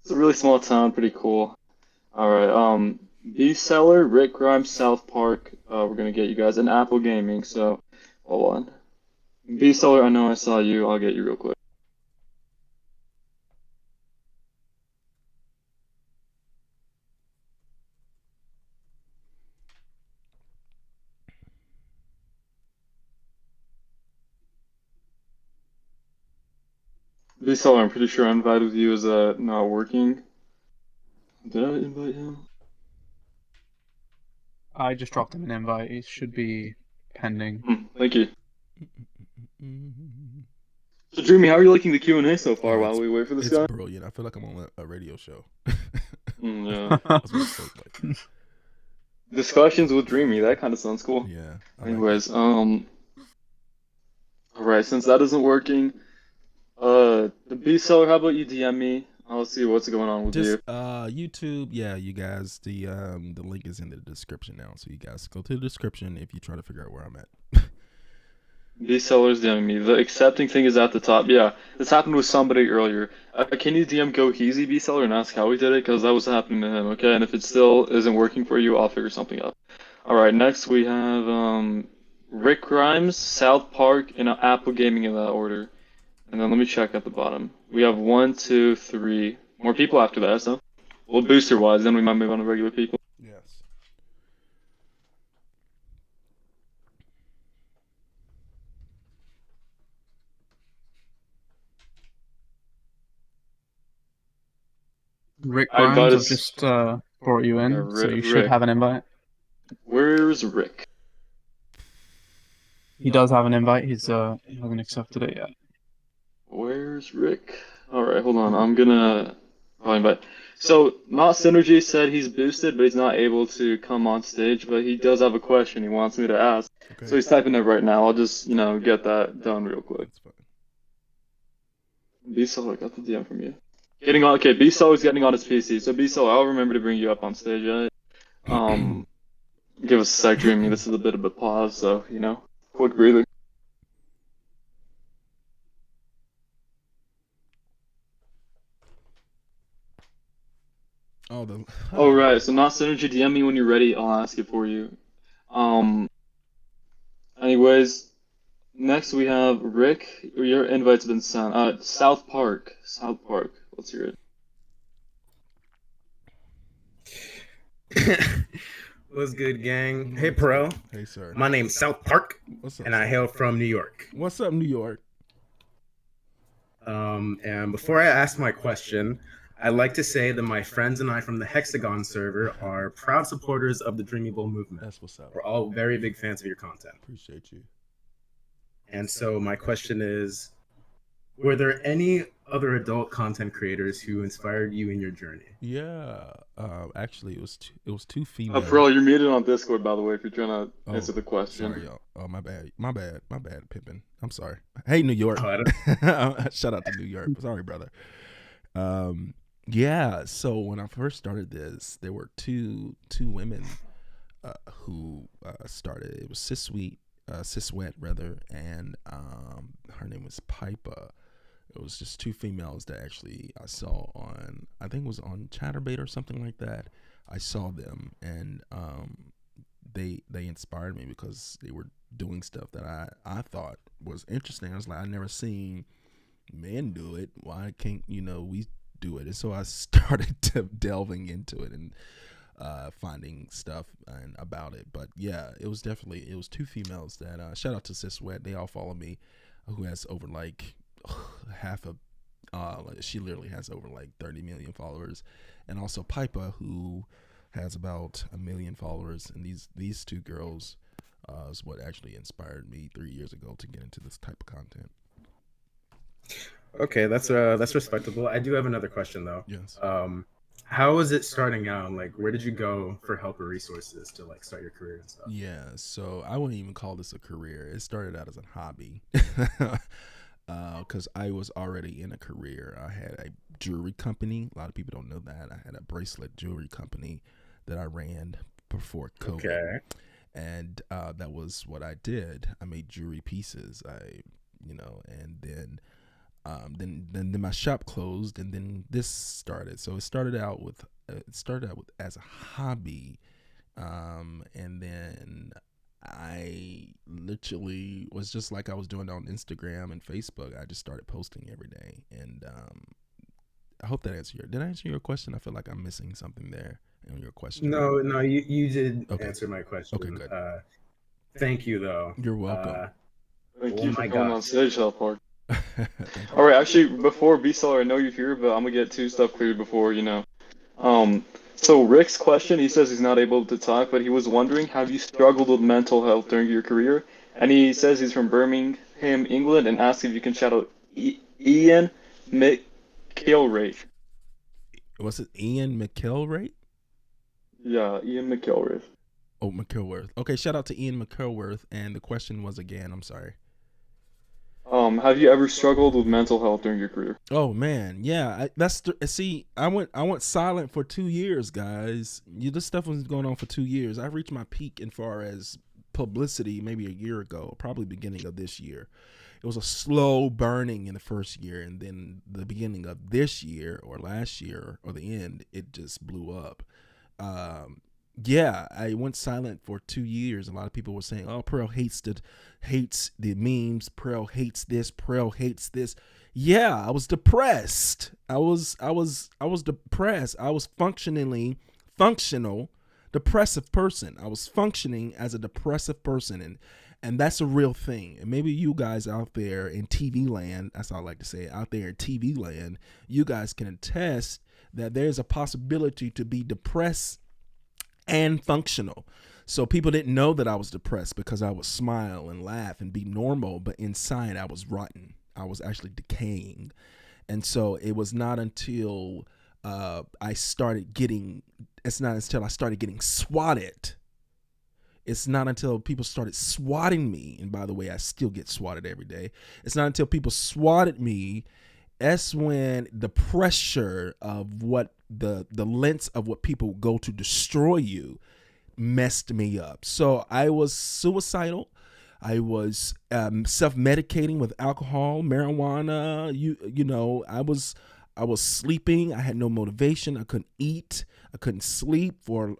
It's a really small town, pretty cool. All right, B-Seller, Rick Grimes, South Park. We're gonna get you guys an Apple Gaming. So, hold on. B-Seller, I know I saw you. I'll get you real quick. B-Seller, I'm pretty sure I invited you. Is that not working? Did I invite him? I just dropped him an invite. He should be pending. Thank you. So, Dreamy, how are you liking the Q&A so far while we wait for this guy? It's brilliant. I feel like I'm on a radio show. Yeah. Discussions with Dreamy, that kind of sounds cool. Yeah. Anyways, all right, since that isn't working, the B-Seller, how about you DM me? I'll see what's going on with you. YouTube, yeah, you guys, the link is in the description now, so you guys go to the description if you try to figure out where I'm at. B-Seller's DMing me. The accepting thing is at the top. Yeah, this happened with somebody earlier. Can you DM Goheezy B-Seller and ask how he did it? Because that was happening to him, okay? And if it still isn't working for you, I'll figure something out. All right, next we have Rick Grimes, South Park, and Apple Gaming in that order. And then let me check at the bottom. We have 1, 2, 3 more people after that, so well, booster-wise, then we might move on to regular people. Yes. Rick Grimes, I've just brought you in, so you should have an invite. Where's Rick? He does have an invite. He hasn't accepted it yet. Where's Rick? Alright, hold on. I'm gonna invite. So, Not Synergy said he's boosted, but he's not able to come on stage, but he does have a question he wants me to ask. Okay. So he's typing it right now. I'll just, get that done real quick. B-Seller, I got the DM from you. Okay, B-Seller's getting on his PC. So B-Seller, I'll remember to bring you up on stage, right? Give us a sec, Dreamy. This is a bit of a pause, so, quick breather. Oh, the Oh right, so not synergy. DM me when you're ready. I'll ask it for you. Um. Anyways, next we have Rick. Your invite's been sent. South Park. South Park. Let's hear it. What's good, gang? Hey, Pro. Hey, sir. My name's South Park, What's up, and I South hail Park? from New York. What's up, New York? And before I ask my question, I'd like to say that my friends and I from the Hexagon server are proud supporters of the Dreamable movement. That's what's up. We're all very big fans of your content. Appreciate you. And so my question is, were there any other adult content creators who inspired you in your journey? Yeah, actually, it was two females. Bro, you're muted on Discord, by the way, if you're trying to answer the question. Sorry, y'all. Oh, my bad, Pippin. I'm sorry. Hey, New York. Shout out to New York. Sorry, brother. Yeah. So when I first started this, there were two women who started. It was Siswet rather, and her name was Pipa. It was just two females that actually I saw on, I think it was on Chatterbait or something like that. I saw them, and they inspired me because they were doing stuff that I thought was interesting. I was like, I never seen men do it. Why can't we do it? And so I started delving into it and finding stuff and about it. But yeah, it was two females that shout out to Sis Wet. They all follow me, who has over like she literally has over like 30 million followers, and also Pipa, who has about 1 million followers. And these two girls is what actually inspired me 3 years ago to get into this type of content. Okay, that's respectable. I do have another question though. Yes. How was it starting out? Like, where did you go for help or resources to like start your career and stuff? Yeah, so I wouldn't even call this a career. It started out as a hobby. Because I was already in a career. I had a jewelry company. A lot of people don't know that. I had a bracelet jewelry company that I ran before COVID. Okay. And that was what I did. I made jewelry pieces. And then my shop closed, and then this started. So it started out with as a hobby, and then I literally was just like I was doing on Instagram and Facebook. I just started posting every day, and I hope that did I answer your question? I feel like I'm missing something there in your question. No, you did Okay. answer my question. Okay, good. Thank you though. You're welcome. Thank Oh you for my coming God. on stage, South Park. All right, actually, before B-Seller, I know you're here, but I'm gonna get two stuff cleared before So Rick's question, he says he's not able to talk, but he was wondering, have you struggled with mental health during your career? And he says he's from Birmingham, England, and asks if you can shout out Ian McIlwraith. Was it Ian McIlwraith? Yeah, Ian McIlwraith. Oh, McIlwraith. Okay, shout out to Ian McIlwraith. And the question was again, I'm sorry. Have you ever struggled with mental health during your career? Oh man, yeah. I went silent for 2 years, guys. This stuff was going on for 2 years. I reached my peak in far as publicity maybe a year ago, probably beginning of this year. It was a slow burning in the first year, and then the beginning of this year or last year or the end, it just blew up. Yeah, I went silent for 2 years. A lot of people were saying, "Oh, Pearl hates the memes. Pearl hates this. Pearl hates this." Yeah, I was depressed. I was depressed. I was functional, depressive person. I was functioning as a depressive person, and that's a real thing. And maybe you guys out there in TV land, that's all I like to say, out there in TV land, you guys can attest that there's a possibility to be depressed and functional. So people didn't know that I was depressed because I would smile and laugh and be normal, but inside I was rotten. I was actually decaying. And so it was not until I started getting swatted. It's not until people started swatting me, and by the way, I still get swatted every day. It's not until people swatted me, that's when the pressure of what the lengths of what people go to destroy you messed me up. So I was suicidal. I was self-medicating with alcohol, marijuana. I was sleeping. I had no motivation. I couldn't eat. I couldn't sleep for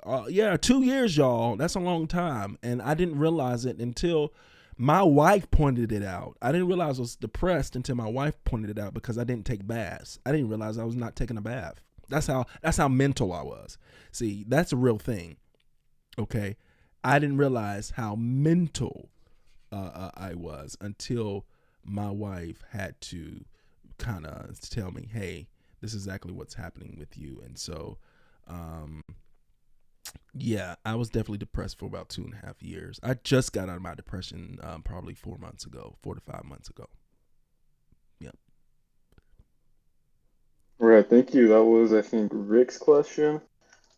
2 years, y'all. That's a long time, and I didn't realize it until my wife pointed it out. I didn't realize I was depressed until my wife pointed it out because I didn't take baths. I didn't realize I was not taking a bath. That's how mental I was. See, that's a real thing. Okay, I didn't realize how mental I was until my wife had to kind of tell me, hey, this is exactly what's happening with you. And so yeah, I was definitely depressed for about 2.5 years. I just got out of my depression probably 4 to 5 months ago. Yep. All right, thank you. That was, I think, Rick's question.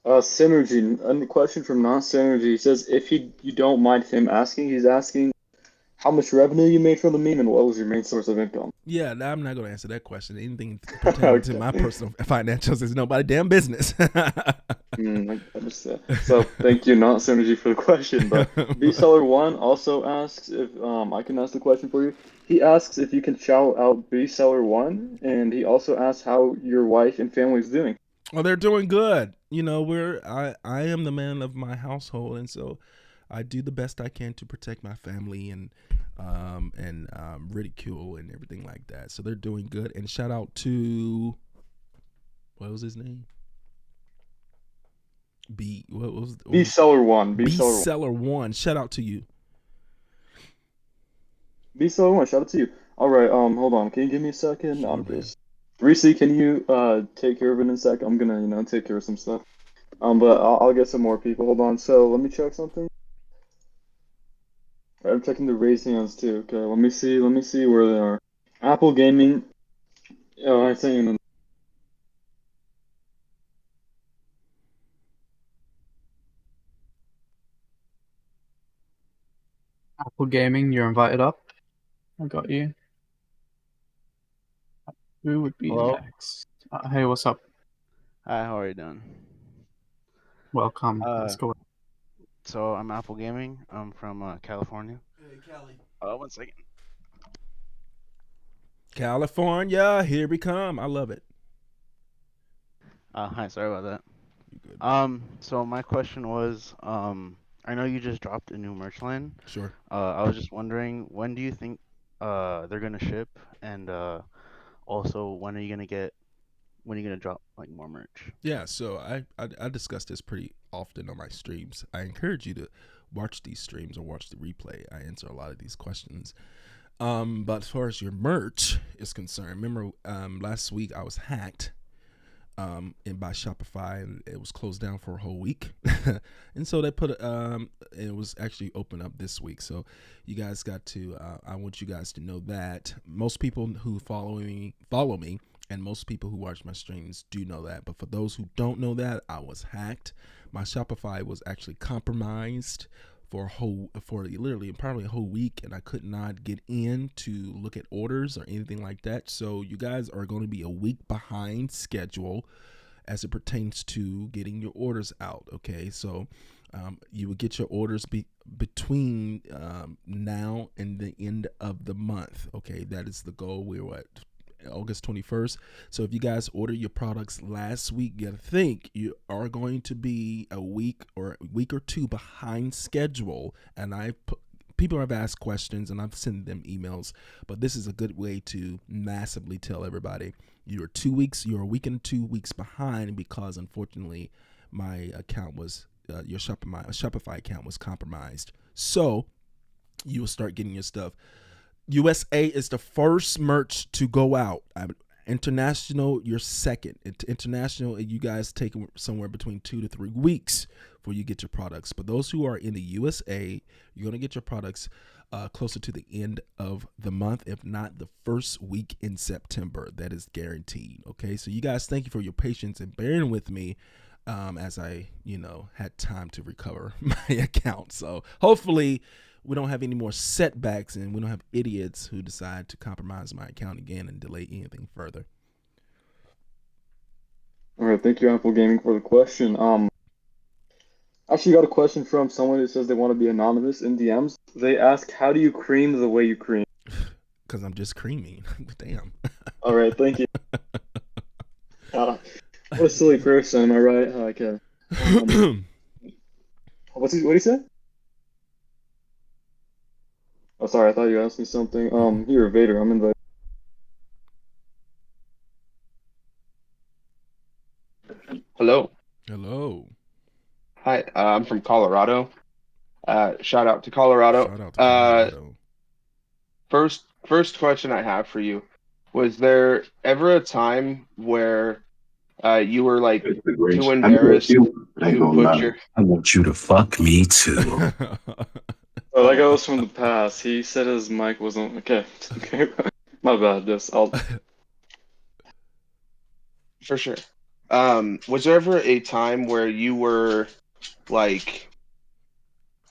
Synergy, a question from Not Synergy. He says, if you don't mind him asking, he's asking how much revenue you made from the meme and what was your main source of income? Yeah, I'm not going to answer that question. Anything pertaining to my personal financials is nobody's damn business. I understand. So thank you, Not Synergy, for the question. But Bseller1 also asks if I can ask the question for you. He asks if you can shout out Bseller1, and he also asks how your wife and family is doing. Well, they're doing good. You know, I am the man of my household, and so I do the best I can to protect my family and ridicule and everything like that. So they're doing good. And shout out to, what was his name? Bseller1. Bseller1. Shout out to you. Bseller1. Shout out to you. All right. Hold on. Can you give me a second? I'm just. Reese, can you take care of it in a sec? I'm gonna take care of some stuff. But I'll get some more people. Hold on. So let me check something. All right, I'm checking the raised hands too. Okay. Let me see where they are. Apple Gaming. Oh, I sent you. Apple Gaming, you're invited up. I got you. Who would be Hello? next? Hey, what's up? Hi, how are you doing? Welcome. Let's go. So I'm Apple Gaming. I'm from California. Hey, Cali. 1 second. California, here we come. I love it. Hi, sorry about that. So my question was, I know you just dropped a new merch line. Sure. I was just wondering, when do you think they're gonna ship, and also when are you gonna drop like more merch? Yeah, so I discuss this pretty often on my streams. I encourage you to watch these streams or watch the replay. I answer a lot of these questions. But as far as your merch is concerned, remember last week I was hacked by Shopify, and it was closed down for a whole week. And so they put it was actually open up this week. So you guys got to I want you guys to know that most people who follow me, and most people who watch my streams do know that. But for those who don't know that, I was hacked. My Shopify was actually compromised for literally probably a whole week, and I could not get in to look at orders or anything like that. So you guys are going to be a week behind schedule as it pertains to getting your orders out. Okay, so you will get your orders between now and the end of the month. Okay, that is the goal. We're at August 21st. So if you guys order your products last week, you gotta think you are going to be a week or two behind schedule. And people have asked questions and I've sent them emails, but this is a good way to massively tell everybody you're a week and 2 weeks behind, because unfortunately my account was your Shopify account was compromised. So you will start getting your stuff. USA is the first merch to go out. International, you're second. International, you guys take somewhere between 2 to 3 weeks before you get your products. But those who are in the USA, you're going to get your products closer to the end of the month, if not the first week in September. That is guaranteed. Okay, so you guys, thank you for your patience and bearing with me as I, had time to recover my account. So hopefully we don't have any more setbacks, and we don't have idiots who decide to compromise my account again and delay anything further. All right, thank you, Apple Gaming, for the question. Actually got a question from someone who says they want to be anonymous in DMs. They ask, how do you cream the way you cream? Because I'm just creaming. Damn. All right, thank you. God, what a silly person, am I right? Okay. What do you say? Oh, sorry, I thought you asked me something. Here, Vader, I'm invited. Hello. Hello. Hi, I'm from Colorado. Shout out to Colorado. Shout out to Colorado. First question I have for you, was there ever a time where you were like too embarrassed to put your I want you to fuck me too. Oh, that guy was from the past. He said his mic wasn't okay. Okay, my bad. I'll. For sure. Was there ever a time where you were like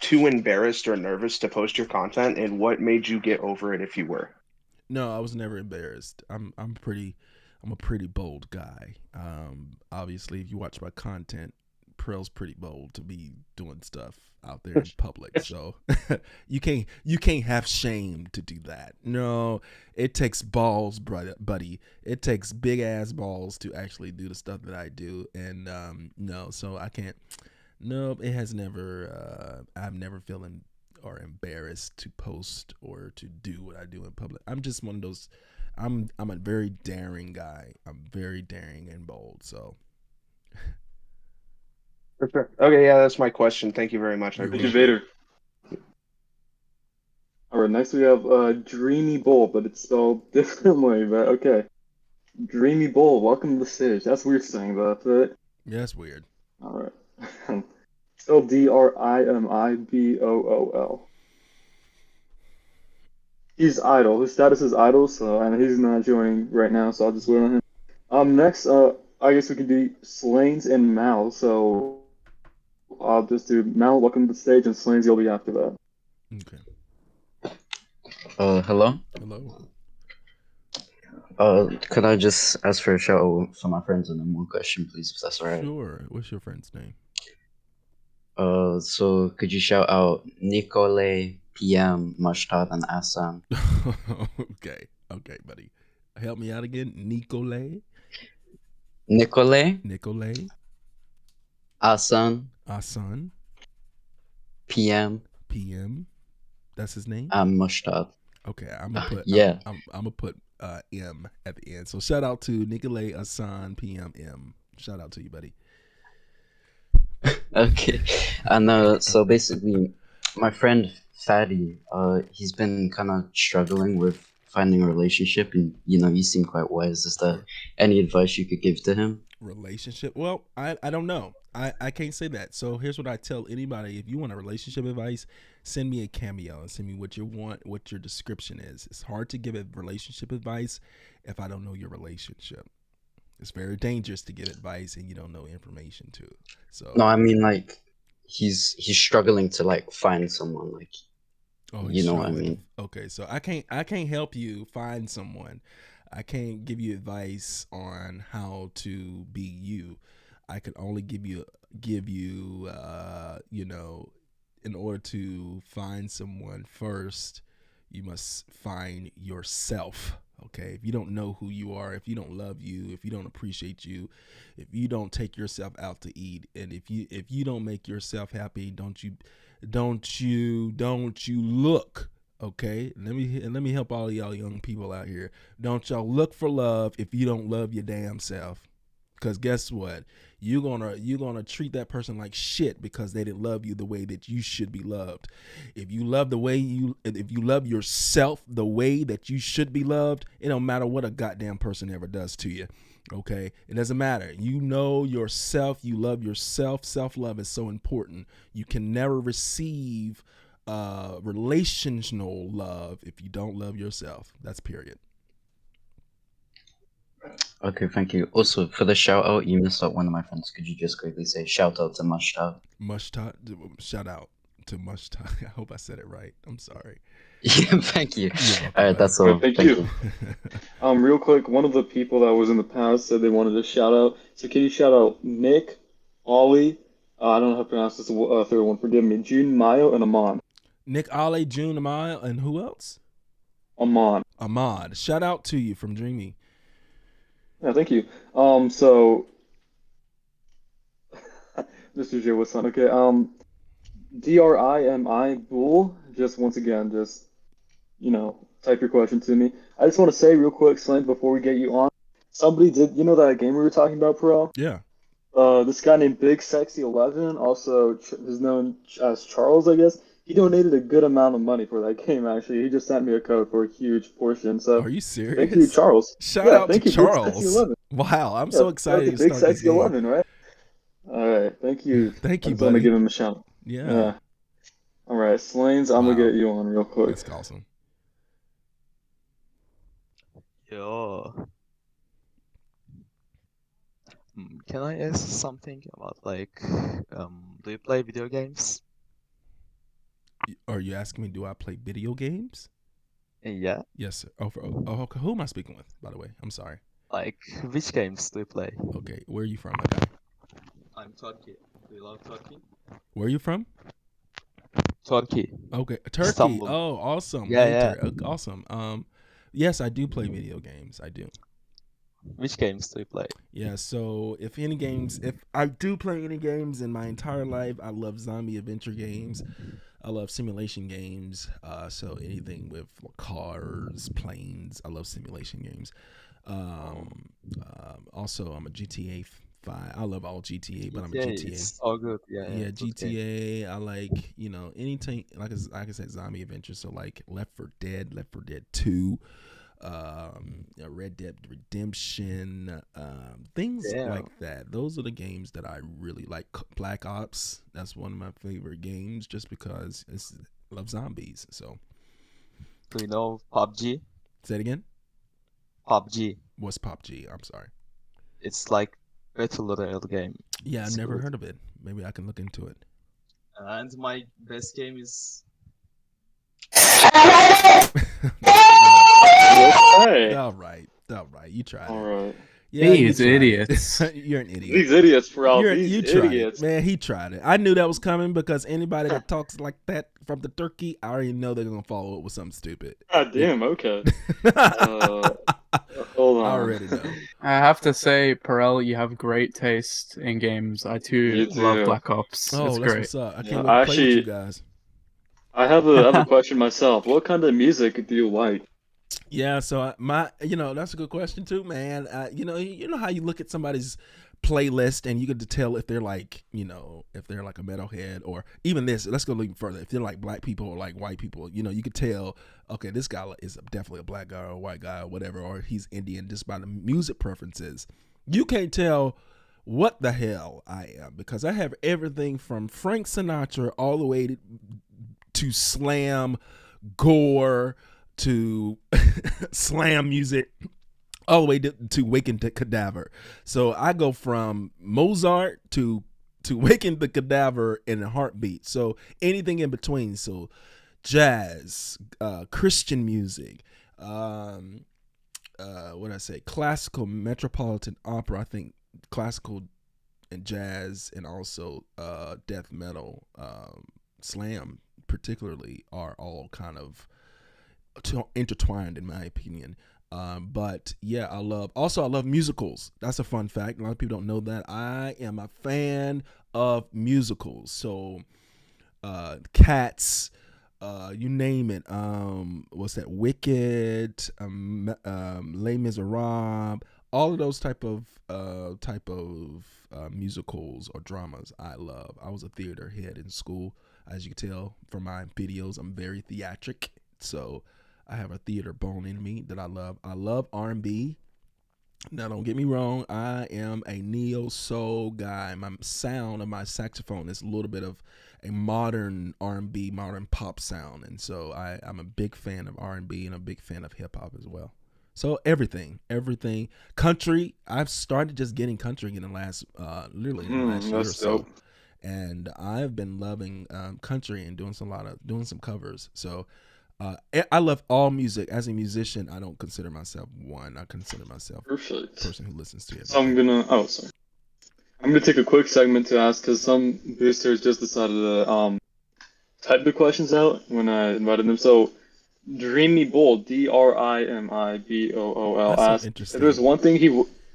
too embarrassed or nervous to post your content, and what made you get over it if you were? No, I was never embarrassed. I'm a pretty bold guy. Obviously, if you watch my content, Pearl's pretty bold to be doing stuff out there in public. So you can't have shame to do that. No, it takes balls, buddy. It takes big ass balls to actually do the stuff that I do. And no, so I can't. No, it has never. I've never feeling or embarrassed to post or to do what I do in public. I'm just one of those. I'm a very daring guy. I'm very daring and bold. So. For sure. Okay, yeah, that's my question. Thank you very much. I Thank you, appreciate Vader. All right, next we have Dreamy Bull, but it's spelled differently. But okay, Dreamy Bull, welcome to the stage. That's weird saying that, but yeah, that's weird. All right, spelled DRIMIBOOL. He's idle. His status is idle, so and he's not joining right now. So I'll just wait on him. Next, I guess we could do Slains and Mal. So I'll just do Mal. Welcome to the stage, and Slains, you'll be after that. Okay. Hello? Hello. Could I just ask for a shout out for my friends and then one question, please, if that's alright? Sure. What's your friend's name? So could you shout out Nicole, PM, Mashtad, and Asan? Okay, buddy. Help me out again. Nicole, Asan, PM. That's his name. Mashtad. Okay, I'm gonna put yeah. I'm gonna put M at the end. So shout out to Nicole, Asan, PM, M. Shout out to you, buddy. Okay, and so basically, my friend Fatty, he's been kind of struggling with finding a relationship, and you seem quite wise. Is there any advice you could give to him? Relationship? Well, I don't know. I can't say that. So here's what I tell anybody: if you want a relationship advice, send me a cameo and send me what you want, what your description is. It's hard to give a relationship advice if I don't know your relationship. It's very dangerous to give advice and you don't know information to. So no, I mean like he's struggling to like find someone, like you know what I mean. Okay, so I can't help you find someone. I can't give you advice on how to be you. I can only give you in order to find someone first, you must find yourself. Okay, if you don't know who you are, if you don't love you, if you don't appreciate you, if you don't take yourself out to eat, and if you don't make yourself happy, don't you look. Okay, let me help all of y'all young people out here. Don't y'all look for love if you don't love your damn self. Because guess what? You're gonna treat that person like shit because they didn't love you the way that you should be loved. If you love yourself the way that you should be loved, it don't matter what a goddamn person ever does to you. Okay, it doesn't matter. You know yourself. You love yourself. Self-love is so important. You can never receive relational love if you don't love yourself. That's period. Okay, thank you. Also, for the shout out, you missed out one of my friends. Could you just quickly say shout out to Mashtad? Shout out to Mashtad. I hope I said it right. I'm sorry. Yeah, thank you. All right, that's all. Thank you. Real quick, one of the people that was in the past said they wanted to shout out. So can you shout out Nick, Ollie? I don't know how to pronounce this third one. Forgive me. June, Mayo, and Amon. Nick, Ollie, June, Mayo, and who else? Amon. Shout out to you from Dreamy. Yeah, thank you. So Mr. J, what's on? Okay. DRIMI Bull. Just once again, just type your question to me. I just want to say real quick, Slint, before we get you on, somebody did, that game we were talking about, Perel? Yeah. This guy named Big Sexy 11, also is known as Charles, I guess. He donated a good amount of money for that game. Actually, he just sent me a code for a huge portion. So, Are you thank you, serious? Charles. Shout Yeah, out to thank you, Big Sexy Charles. 11. Wow, I'm Yeah, so shout out excited to to Big start this Sexy game. 11, right? All right, thank you. Thank I you, just want to buddy. give him a shout. Yeah. Yeah. All right, Slanes, I'm gonna Wow. get you on real quick. That's awesome. Yo. Can I ask something about do you play video games? Are you asking me, do I play video games? Yeah. Yes, sir. Okay. Who am I speaking with, by the way? I'm sorry. Like, which games do you play? Okay, where are you from, my guy? I'm Turkey. Do you love Turkey? Where are you from? Turkey. Okay, Turkey. Istanbul. Oh, awesome. Yeah, Hey, yeah. awesome. Yes, I do play video games. I do. Which games do you play? Yeah, so if I do play any games in my entire life, I love zombie adventure games. I love simulation games. So anything with cars, planes, I love simulation games. Also, I'm a GTA 5. I love all GTA, but I'm a GTA. It's all good. Yeah, Yeah, good game. GTA. I like anything like I said, zombie adventure. So like Left 4 Dead, Left 4 Dead 2. Red Dead Redemption, things Damn. like that. Those are the games that I really like. Black Ops, that's one of my favorite games, just because I love zombies. So, Do you know PUBG? say it again. PUBG. What's PUBG? I'm sorry. It's like battle royale game. Yeah, I've It's never good. heard of it. Maybe I can look into it. And my best game is Okay. All right. You tried All it. right. Yeah, you These tried it. idiots. You're an idiot. These idiots, bro. You tried it, man. He tried it. I knew that was coming because anybody that talks like that from the turkey, I already know they're gonna follow it with something stupid. God damn. Okay. Hold on. I already know. I have to say, Perel, you have great taste in games. I too You love too. Black Ops. Oh, It's that's great. what's up. I Yeah, can't wait to play with you actually, guys. I have a question myself. What kind of music do you like? Yeah, so that's a good question too, man. You know how you look at somebody's playlist and you get to tell if they're like, if they're like a metalhead, or even this. Let's go a little further. If they're like black people or like white people, you could tell. Okay, this guy is definitely a black guy or a white guy or whatever, or he's Indian just by the music preferences. You can't tell what the hell I am because I have everything from Frank Sinatra all the way to slam, gore, to slam music, all the way to Waking the Cadaver. So I go from Mozart to Waking the Cadaver in a heartbeat. So anything in between. So jazz, Christian music, what did I say? Classical, metropolitan opera. I think classical and jazz, and also death metal, slam particularly, are all kind of intertwined in my opinion. But yeah, I love musicals. That's a fun fact. A lot of people don't know that. I am a fan of musicals. So Cats, you name it. What's that? Wicked, Les Miserables, all of those type of musicals or dramas I love. I was a theater head in school. As you can tell from my videos, I'm very theatric. So I have a theater bone in me that I love. I love R&B. Now, don't get me wrong. I am a neo soul guy. My sound of my saxophone is a little bit of a modern R&B, modern pop sound, and so I'm a big fan of R&B and a big fan of hip hop as well. So everything, country. I've started just getting country in the last, literally in the last year or That's so, dope. and I've been loving country and doing some covers. So. I love all music. As a musician, I don't consider myself one. I consider myself Perfect. a person who listens to So everything. I'm gonna take a quick segment to ask because some boosters just decided to type the questions out when I invited them. So Dreamy Bull, DRIMIBOOL, That's so asked if interesting. there's one thing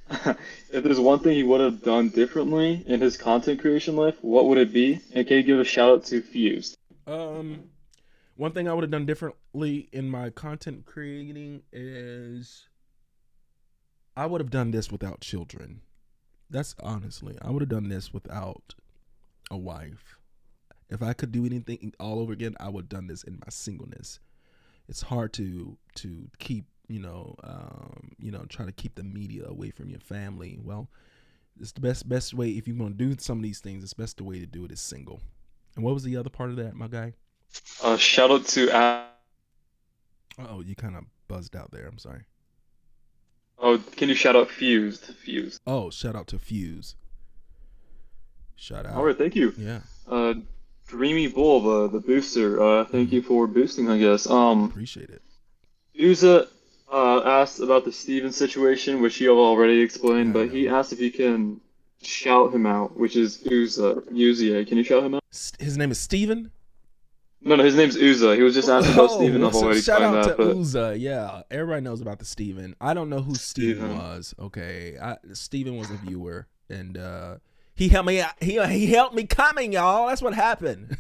If there's one thing he would have done differently in his content creation life, what would it be? And can you give a shout out to Fused? One thing I would have done differently in my content creating is I would have done this without children. That's honestly, I would have done this without a wife. If I could do anything all over again, I would have done this in my singleness. It's hard to keep, try to keep the media away from your family. Well, it's the best way if you want to do some of these things. It's best the way to do it is single. And what was the other part of that, my guy? Shout out to. Oh, you kind of buzzed out there. I'm sorry. Oh, can you shout out Fused? Fused. Oh, shout out to Fuse. Shout out. All right, thank you. Yeah. Dreamy Bull, the booster. Thank you for boosting, I guess. Appreciate it. Uza asked about the Steven situation, which you have already explained, but he asked if you can shout him out, which is Uza. Can you shout him out? His name is Steven? No, his name's Uza. He was just asking about Steven. I've already shout explained out that. to Uza. Yeah, everybody knows about the Steven. I don't know who Steven was. Okay, Steven was a viewer, and he helped me. He helped me coming, y'all. That's what happened.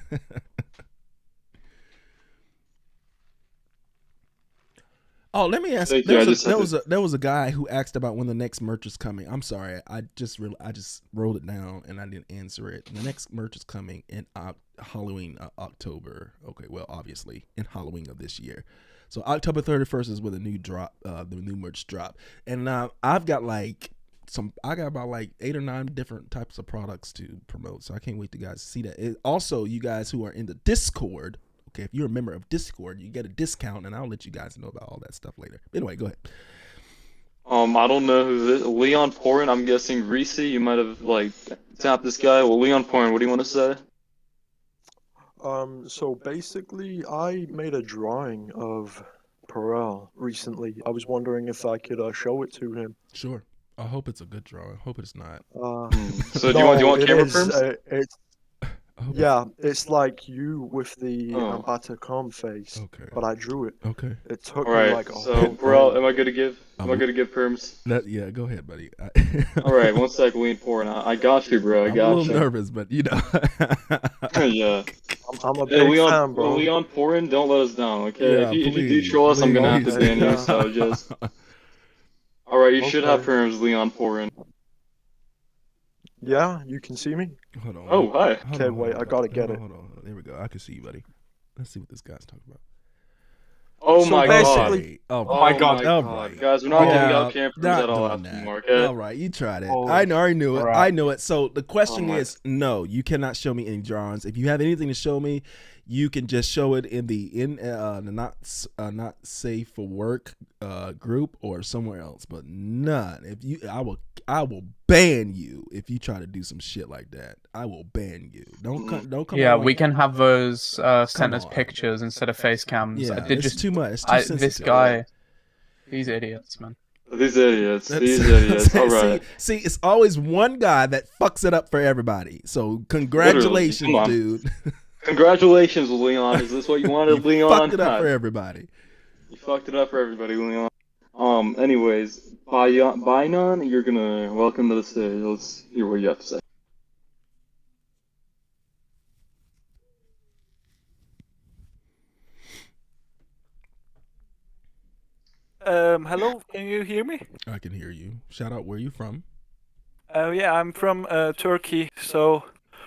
Oh, let me ask. There was a guy who asked about when the next merch is coming. I'm sorry, I just wrote it down and I didn't answer it. The next merch is coming in Halloween, October. Okay, well, obviously in Halloween of this year. So October 31st is when the new merch drop, and I've got about like 8 or 9 different types of products to promote. So I can't wait to guys see that. Also, you guys who are in the Discord. Okay, if you're a member of Discord, you get a discount, and I'll let you guys know about all that stuff later. Anyway, go ahead. I don't know who this Leon Porin. I'm guessing Reese. You might have tapped this guy. Well, Leon Porin, what do you want to say? So basically, I made a drawing of Perel recently. I was wondering if I could show it to him. Sure. I hope it's a good drawing. I hope it's not. So do you want camera firms? Yeah, it's like you with the Batacom face, but I drew it. Okay. It took All right. me like a So, whole Burrell, am I good to give perms? Yeah, go ahead, buddy. All right, 1 sec, Lean Pouring. I got you, bro. I got you. I'm a little nervous, but you know. Yeah. I'm a big fan, bro. Leon Pouring, don't let us down, okay? Yeah, if you do troll us, I'm gonna have to ban you. So just. All right, you should have perms, Leon Pouring. Yeah, you can see me. Hold on. Oh, hi. Okay, wait, I gotta get it. Hold on. There we go. I can see you, buddy. Let's see what this guy's talking about. Oh So my god. basically- Oh my god. god. All right. Guys, we're not giving Yeah, out campers not at all doing anymore, that. okay? All right, you tried it. Oh, I already knew it. all right. I know it. So the question my- is, no, you cannot show me any drawings. If you have anything to show me, you can just show it in the not safe for work group or somewhere else, but none. If you, I will ban you if you try to do some shit like that. I will ban you. Don't come. Yeah, on. we can have those sent Come as on. pictures instead of face cams. Yeah, I did it's just too much. It's too this sensitive. guy, these idiots, man. These idiots. That's- These idiots. All see, right. see, it's always one guy that fucks it up for everybody. So congratulations, Come on. dude. Congratulations, Leon. Is this what you wanted, You Leon? fucked it up for everybody. You fucked it up for everybody, Leon. Anyways, Bainon, you're gonna welcome to the stage. Let's hear what you have to say. Hello, can you hear me? I can hear you. Shout out where you from. Yeah, I'm from Turkey. So,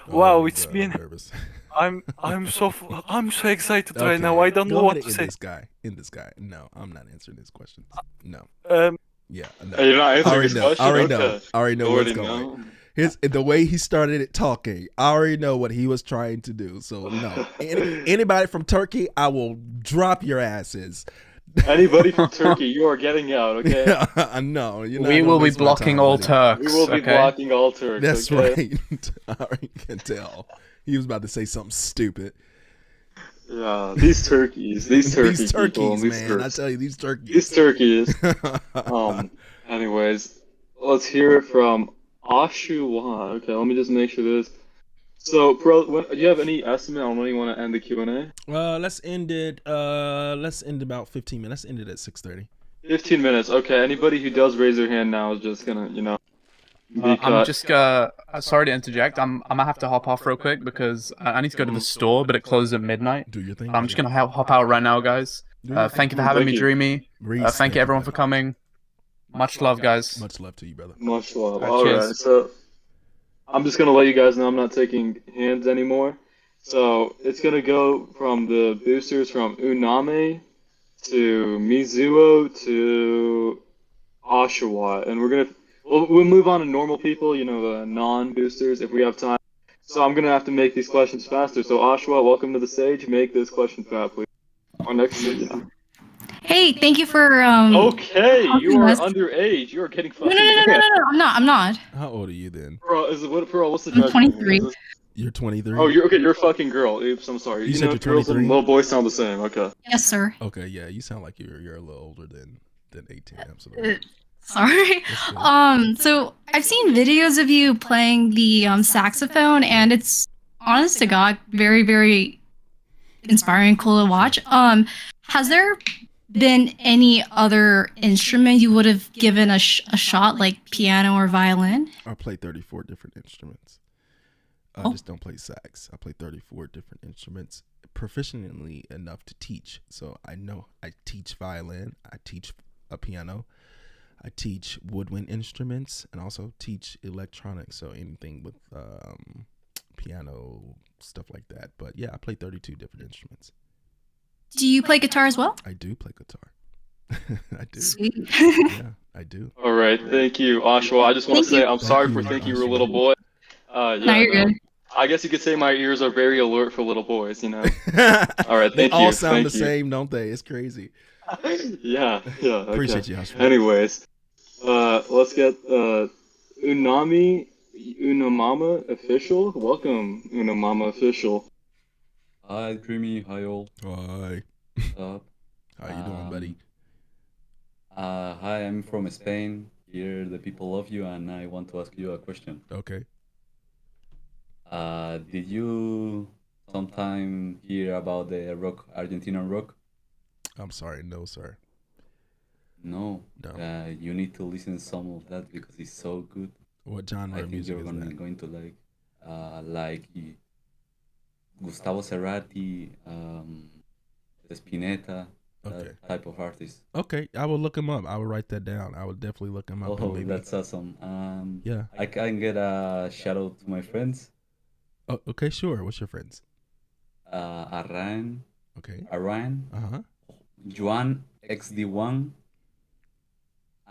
Oh, wow, it's God, been. I'm nervous. I'm so excited right Okay, now. I don't go know what ahead to and say. end this guy. No, I'm not answering his questions. No. Yeah. No. Hey, you're not answering his question? I already know. Okay. I already know You what's already going. know? The way he started it talking, I already know what he was trying to do. So no, anybody from Turkey, I will drop your asses. Anybody from Turkey, you are getting out, okay? No, you're not We gonna will be waste my blocking time, all buddy. Turks. We will be okay? blocking all Turks. That's okay? right. I already can tell. He was about to say something stupid. Yeah, these turkeys, these turkeys, These turkeys, people, man. I tell you, these turkeys. These turkeys. Anyways, let's hear it from Ashuwa. Okay, let me just make sure this. So, do you have any estimate on when you want to end the Q&A? Let's end it. Let's end about 15 minutes. Let's end it at 6:30. 15 minutes. Okay, anybody who does raise their hand now is just gonna, be I'm cut. just sorry to interject. I'm gonna have to hop off real quick because I need to go to the store, but it closes at midnight. Do your thing. I'm just gonna hop out right now, guys. Thank you for having me, Dreamy. Thank you everyone for coming. Much love, guys. Much love to you, brother. Much love. Alright, All right, cheers. so I'm just gonna let you guys know I'm not taking hands anymore. So it's gonna go from the boosters from Uname to Mizuo to Oshawa, and we'll move on to normal people, non-boosters if we have time. So I'm gonna have to make these questions faster. So Oshawa, welcome to the stage. Make this question fast, please. Our next speaker. Hey, thank you for Okay, you hosting are us. underage. You are getting No, fucking no, no, no, no, banned. no, I'm not. I'm not. How old are you then? Bro, what's the I'm judgment here? 23. Is this- You're 23. Oh, you're a fucking girl. Oops, I'm sorry. You said you're girls and 23? little boys sound the same. Okay. Yes, sir. Okay, yeah, you sound like you're a little older than 18. Absolutely. Sorry. So I've seen videos of you playing the saxophone, and it's honest to God, very, very inspiring, and cool to watch. Has there been any other instrument you would have given a shot, like piano or violin? I play 34 different instruments. I just don't play sax. I play 34 different instruments proficiently enough to teach. So I teach violin, I teach a piano, I teach woodwind instruments, and also teach electronics. So anything with piano, stuff like that. But yeah, I play 32 different instruments. Do you play guitar as well? I do play guitar. I do. Sweet. Yeah, I do. All right, thank you, Oshawa. I just want to Thank say you. I'm sorry Thank for you, thinking you were a Oshawa. little boy. No, you're good. I guess you could say my ears are very alert for little boys. All right, They thank all you. sound Thank the you. same, don't they? It's crazy. Yeah. Okay. Appreciate you, Oshawa. Anyways, let's get Unamama official. Welcome, Unamama official. Hi, Dreamy. Hi, all. Hi. What's up? How you doing, buddy? Hi, I'm from Spain. Here, the people love you, and I want to ask you a question. Okay. Did you sometime hear about the Argentinian rock? I'm sorry, no, sir. No. No. You need to listen some of that because it's so good. What genre I of think music you're is that? going to like Gustavo Cerati, Spinetta, that type of artist. Okay, I will look him up. I will write that down. I will definitely look him up. Oh, and maybe... that's awesome. Yeah. I can get a shout out to my friends. Oh, okay, sure. What's your friends? Arran. Okay. Arran. Juan XD1.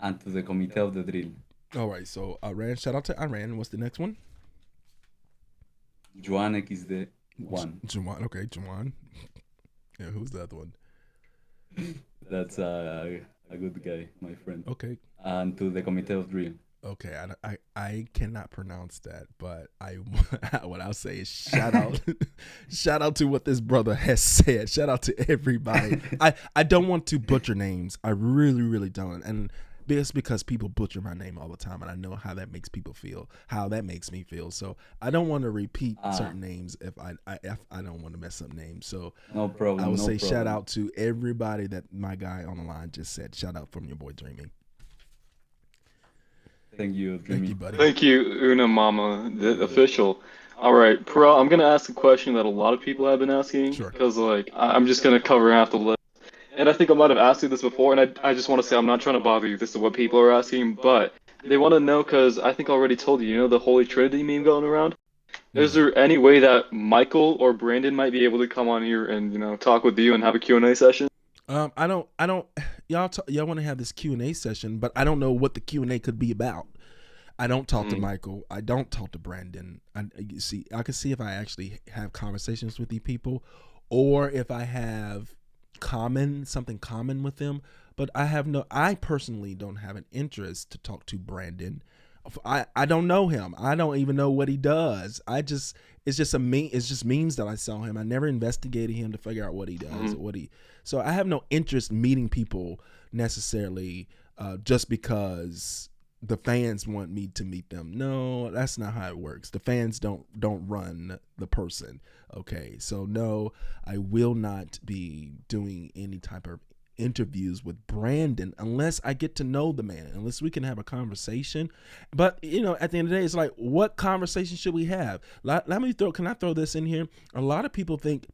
And to the Comité of the Drill. All right, so Iran. Shout out to Iran. What's the next one? Juan XD1. Juan. Okay, Juan. Yeah, who's the other one? That's a good guy, my friend. Okay. And to the Comité of Drill. Okay, I cannot pronounce that, but what I'll say is shout out to what this brother has said. Shout out to everybody. I don't want to butcher names. I really don't, and it's because people butcher my name all the time, and I know how that makes people feel, how that makes me feel. So I don't want to repeat certain names if I don't want to mess up names. So no problem. I will say problem. shout out to everybody that my guy on the line just said. Shout out from your boy Dreamy. Thank you, Dreamy. Thank you, buddy. Thank you, Una Mama, the official. All right, Pearl, I'm gonna ask a question that a lot of people have been asking because I'm just gonna cover half the list. And I think I might have asked you this before, and I just want to say I'm not trying to bother you. This is what people are asking, but they want to know because I think I already told you. You know the Holy Trinity meme going around. Is there any way that Michael or Brandon might be able to come on here and talk with you and have a Q&A session? I don't. Y'all want to have this Q&A session, but I don't know what the Q&A could be about. I don't talk to Michael. I don't talk to Brandon. I can see if I actually have conversations with these people, or if I have something common with them. But I personally don't have an interest to talk to Brandon. I don't know him. I don't even know what he does. It's just memes that I saw him. I never investigated him to figure out what he does or so I have no interest in meeting people necessarily just because the fans want me to meet them. No, that's not how it works. The fans don't run the person. Okay. So no, I will not be doing any type of interviews with Brandon unless I get to know the man, unless we can have a conversation. But you know, at the end of the day, it's like, what conversation should we have? Can I throw this in here? A lot of people think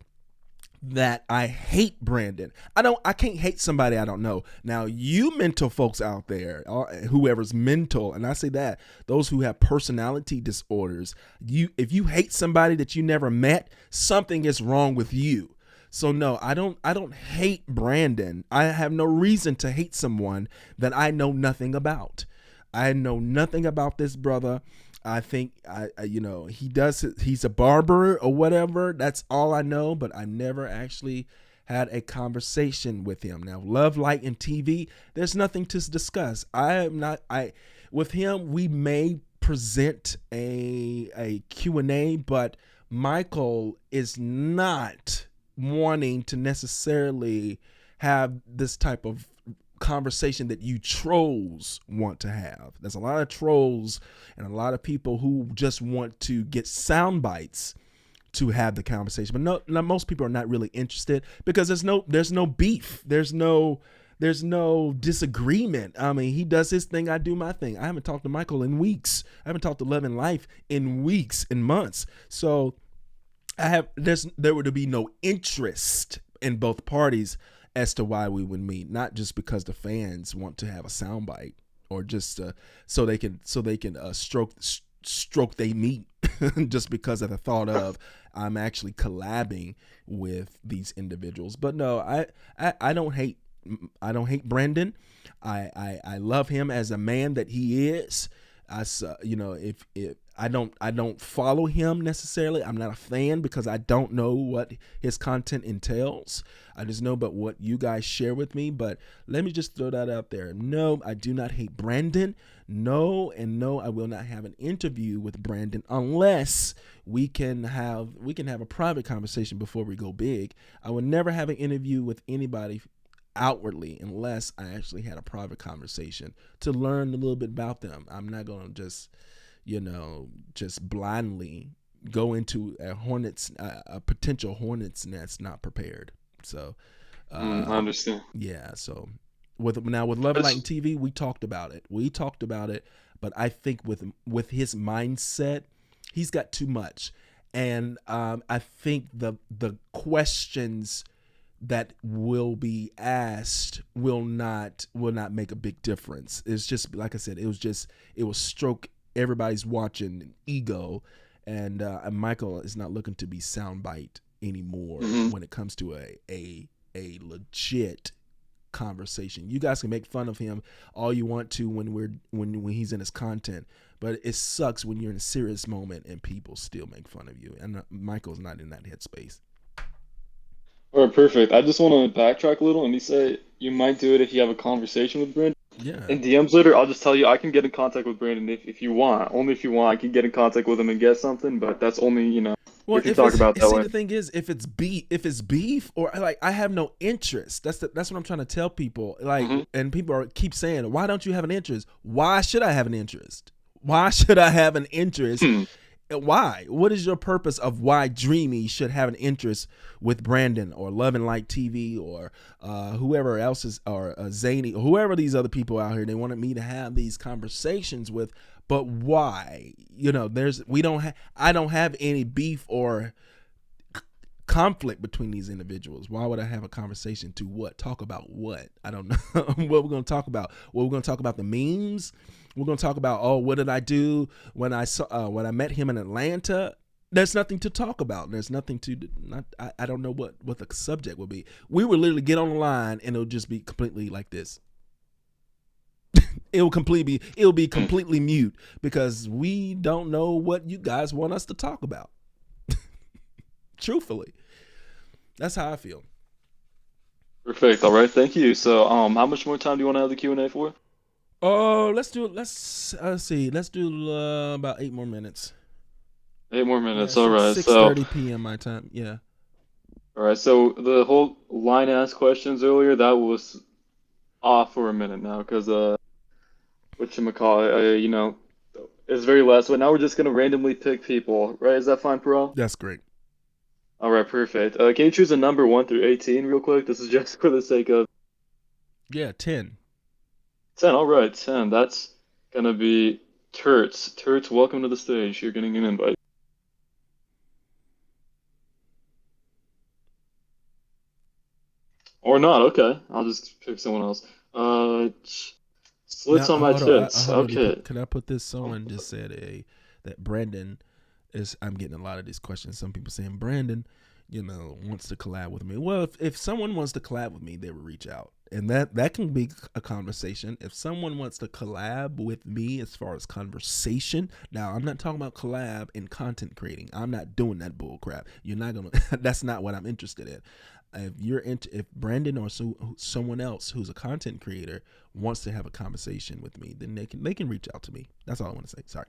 that I hate Brandon. I can't hate somebody I don't know. Now, you mental folks out there, whoever's mental, and I say that, those who have personality disorders, if you hate somebody that you never met, something is wrong with you. So no, I don't hate Brandon. I have no reason to hate someone that I know nothing about. I know nothing about this brother. I think he's a barber or whatever. That's all I know, but I never actually had a conversation with him. Now, love, light, and TV, there's nothing to discuss. With him, we may present a Q&A, but Michael is not wanting to necessarily have this type of conversation that you trolls want to have. There's a lot of trolls and a lot of people who just want to get sound bites to have the conversation, but no, most people are not really interested because there's no beef, there's no disagreement. I mean, he does his thing, I do my thing. I haven't talked to Michael in weeks. I haven't talked to Love and Life in weeks and months. So there would be no interest in both parties as to why we would meet, not just because the fans want to have a soundbite or just so they can stroke they meet just because of the thought of I'm actually collabing with these individuals. But no, I don't hate Brandon. I love him as a man that he is. If I don't follow him necessarily. I'm not a fan because I don't know what his content entails. I just know about what you guys share with me. But let me just throw that out there. No, I do not hate Brandon. No, I will not have an interview with Brandon unless we can have a private conversation before we go big. I would never have an interview with anybody outwardly unless I actually had a private conversation to learn a little bit about them. I'm not going to just blindly go into a potential hornet's nest not prepared. So I understand. Yeah, so with Love, Light, and TV, we talked about it, but I think with his mindset, he's got too much, and I think the questions that will be asked will not make a big difference. It's just like I said, it will stroke everybody's watching ego, and Michael is not looking to be soundbite anymore when it comes to a legit conversation. You guys can make fun of him all you want to when he's in his content, but it sucks when you're in a serious moment and people still make fun of you, and Michael's not in that headspace. All right, perfect. I just want to backtrack a little and you say you might do it if you have a conversation with Brandon. Yeah. In DMs later, I'll just tell you I can get in contact with Brandon if you want. Only if you want, I can get in contact with him and get something, but that's only, if you talk about that way. The thing is, if it's beef or like, I have no interest. That's what I'm trying to tell people. Like, and people keep saying, why don't you have an interest? Why should I have an interest? Why should I have an interest? Why? What is your purpose of why Dreamy should have an interest with Brandon or Love and Light TV or whoever else is, or Zany, or whoever these other people out here they wanted me to have these conversations with? But why? I don't have any beef or conflict between these individuals. Why would I have a conversation to what? Talk about what? I don't know what we're going to talk about. We're going to talk about the memes. We're going to talk about, what did I do when I met him in Atlanta? There's nothing to talk about. There's nothing I don't know what the subject will be. We will literally get on the line and it'll just be completely like this. It'll be completely mute because we don't know what you guys want us to talk about. Truthfully. That's how I feel. Perfect. All right. Thank you. So, how much more time do you want to have the Q&A for? Oh, let's do about 8 more minutes. 8 more minutes. Yeah, all right. 6:30 p.m. my time. Yeah. All right. So the whole line asked questions earlier, that was off for a minute now because whatchamacallit, it's very last. But now we're just gonna randomly pick people, right? Is that fine, Perel? That's great. All right. Perfect. Can you choose a number 1 through 18 real quick? This is just for the sake of Yeah, 10. 10. All right, 10. That's gonna be Turts. Turts, welcome to the stage. You're getting an invite. Or not. Okay, I'll just pick someone else. Slits Now on my hold on. tits. Hold on. Okay. Can I put this? Someone just said that Brandon is. I'm getting a lot of these questions. Some people saying Brandon, wants to collab with me. Well, if someone wants to collab with me, they will reach out, and that can be a conversation. If someone wants to collab with me as far as conversation, now I'm not talking about collab in content creating. I'm not doing that bull crap. You're not gonna. That's not what I'm interested in. If Brandon or someone else who's a content creator wants to have a conversation with me, then they can reach out to me. That's all I want to say. Sorry.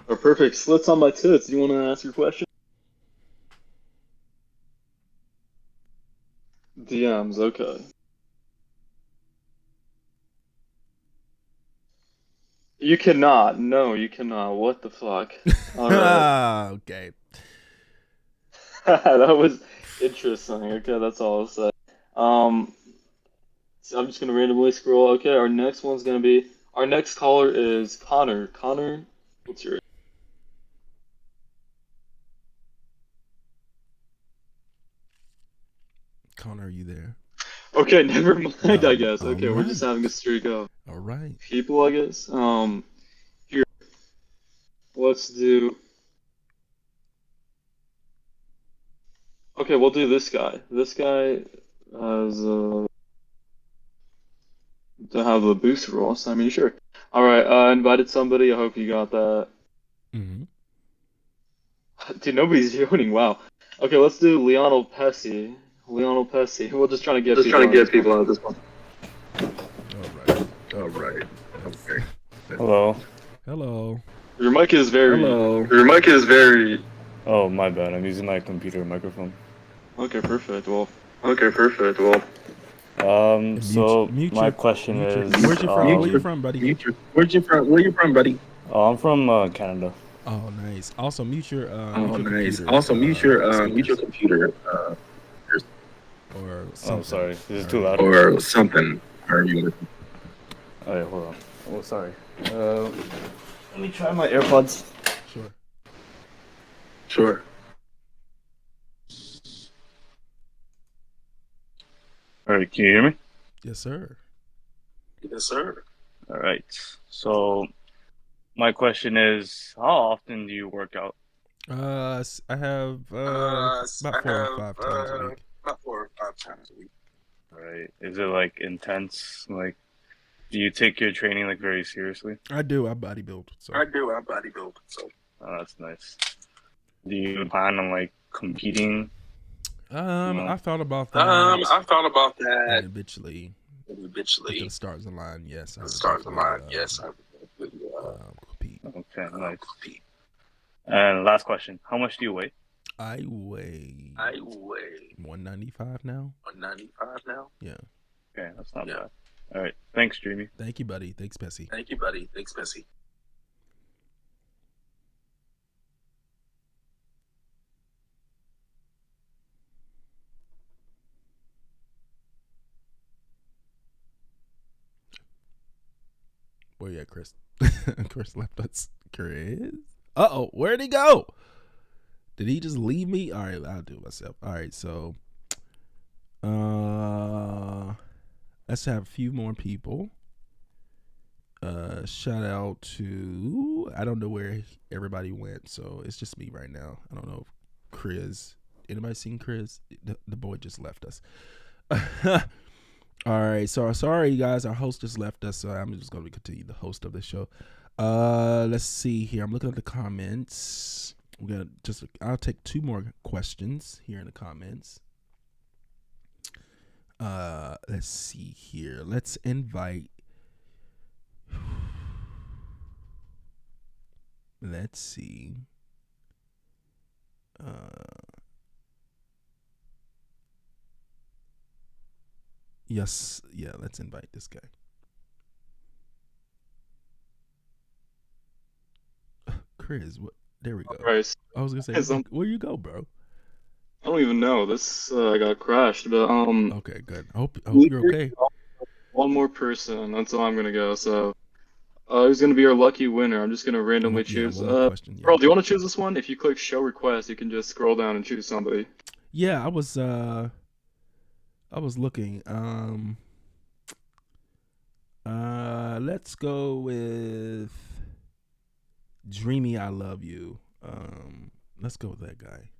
Oh, perfect. Slits on my tits. Do you want to ask your question? DMs. Okay. You cannot. No, you cannot. What the fuck? All right. Okay. That was interesting. Okay, that's all I'll say. So I'm just gonna randomly scroll. Okay, our next one's gonna be our next caller is Connor. Connor, what's your? Connor, are you there? Okay, never mind. I guess. Okay, we're just right. having a streak of All right. people. I guess. Here, let's do. Okay, we'll do this guy. This guy has to have the boost roll. So I mean, sure. All right. I invited somebody. I hope you got that. Mm-hmm. Dude, nobody's joining. Wow. Okay, let's do Lionel Pesci. Lionel Pesci. We're just trying to get people out of this one. All right. Okay. Hello. Hello. Your mic is very. Your mic is very. Oh, my bad. I'm using my computer microphone. Okay, perfect. Well. So mute my your- question mute your- is. Where's you from? Where you from, buddy? Where you from, buddy? Oh, I'm from Canada. Oh, nice. Also, mute your. Oh, mute your nice. computer, Also, mute your speakers. computer. Or Oh, something. sorry. This is too loud. Or something. Or you. Oh, yeah, hold on. Oh, sorry. Let me try my AirPods. Sure. Sure. All right, can you hear me? Yes, sir. Yes, sir. All right. So, my question is, how often do you work out? I have about 4 or 5 times a week. About 4 or 5 times a week. All right. Is it like intense? Like, do you take your training like very seriously? I do. I bodybuild. So. I do. I bodybuild. So. Oh, that's nice. Do you plan on like competing? I thought about that. I thought about that. And eventually. If the stars align, yes. Yes. I would compete. Okay, nice. And last question: how much do you weigh? I weigh 195 now. 195 now. Yeah. Okay, that's not bad. All right, thanks, Dreamy. Thank you, buddy. Thanks, Pessy. Thank you, buddy. Thanks, Pessy. Where you at, Chris? Chris left us. Chris? Uh-oh, where'd he go? Did he just leave me? All right, I'll do it myself. All right, so let's have a few more people. Shout out to, I don't know where everybody went, so it's just me right now. I don't know if Chris, anybody seen Chris? The boy just left us. All right, so sorry guys, our host just left us, so I'm just going to continue the host of the show. Let's see here. I'm looking at the comments. I'll take 2 more questions here in the comments. Let's see here. Let's invite. Let's see. Yes, yeah, let's invite this guy. Chris, what? There we go. Right. I was gonna say, where you go, bro? I don't even know. This got crashed, but Okay, good. I hope you're okay. one more person. That's all I'm gonna go. So, who's gonna be our lucky winner? I'm just gonna randomly choose. one more question. Pearl, do you want to choose this one? If you click show request, you can just scroll down and choose somebody. Yeah, I was looking. Let's go with Dreamy I Love You. Let's go with that guy.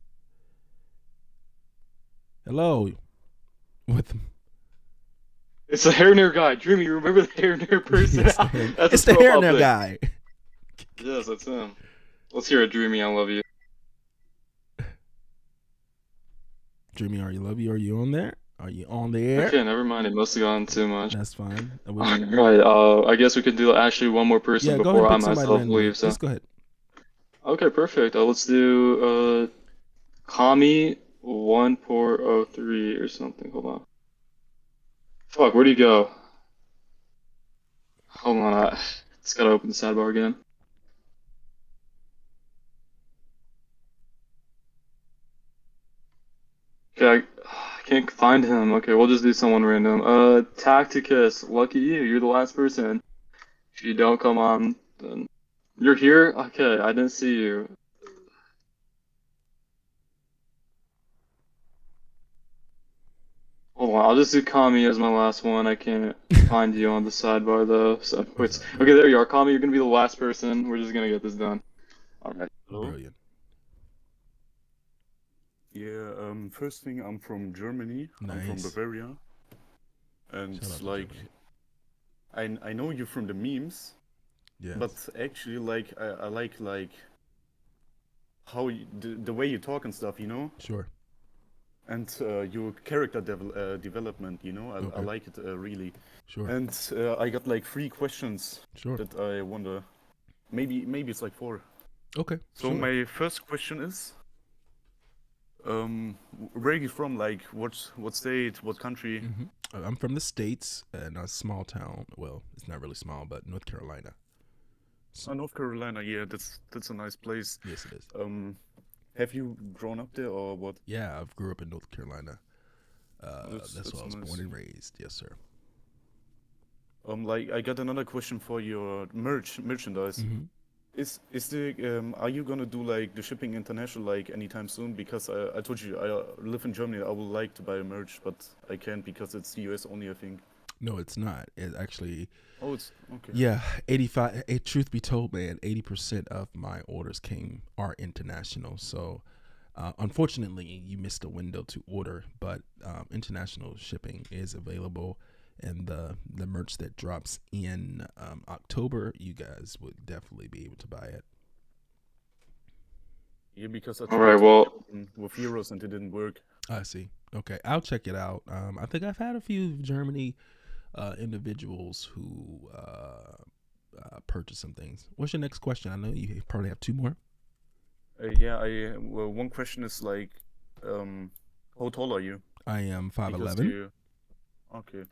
Hello. With It's the hair nair guy. Dreamy, you remember the hair nair person? Yes, it's the hair nair guy. Yes, that's him. Let's hear it, Dreamy. I love you. Dreamy, are you on there? Are you on the air? Okay, never mind. It must have gone too much. That's fine. Right. I guess we could do actually one more person Yeah, go before ahead I and pick somebody myself randomly. leave. So. Just go ahead. Okay, perfect. Let's do Kami 1403 or something. Hold on. Fuck, where'd he go? Hold on. I just gotta open the sidebar again. Okay, I can't find him. Okay, we'll just do someone random. Tacticus, lucky you. You're the last person. If you don't come on, then you're here. Okay, I didn't see you. Hold on, I'll just do Kami as my last one. I can't find you on the sidebar though. So wait. Okay, there you are, Kami. You're gonna be the last person. We're just gonna get this done. All right. Brilliant. Yeah, first thing, I'm from Germany. I'm from Nice. Bavaria. And Shout out to like, I know you from the memes. Yes. But actually, like, I like how the way you talk and stuff, you know? Sure. And your character development, you know? I Okay. like it really. Sure. And I got like 3 questions Sure. that I wonder. Maybe it's like 4. Okay. So sure. my first question is, where are you from? Like, what state? What country? I'm from the States in a small town. Well, it's not really small, but North Carolina. North Carolina. Yeah, that's a nice place. Yes, it is. Have you grown up there or what? Yeah, I grew up in North Carolina. That's where I was nice. born and raised. Yes, sir. Like, I got another question for your merchandise. Mhm. Is the are you gonna do like the shipping international like anytime soon? Because I told you I live in Germany. I would like to buy a merch, but I can't because it's US only, I think. No, it's not. It actually. Oh, it's okay. Yeah, 85. Truth be told, man, 80% of my orders are international. So, unfortunately, you missed a window to order. But international shipping is available, and the merch that drops in October, you guys would definitely be able to buy it. Yeah, because I All right, well, with euros and it didn't work. I see. Okay, I'll check it out. I think I've had a few Germany individuals who purchase some things. What's your next question? I know you probably have 2 more. Yeah, well, one question is like, how tall are you? I am Because 5'11". Okay.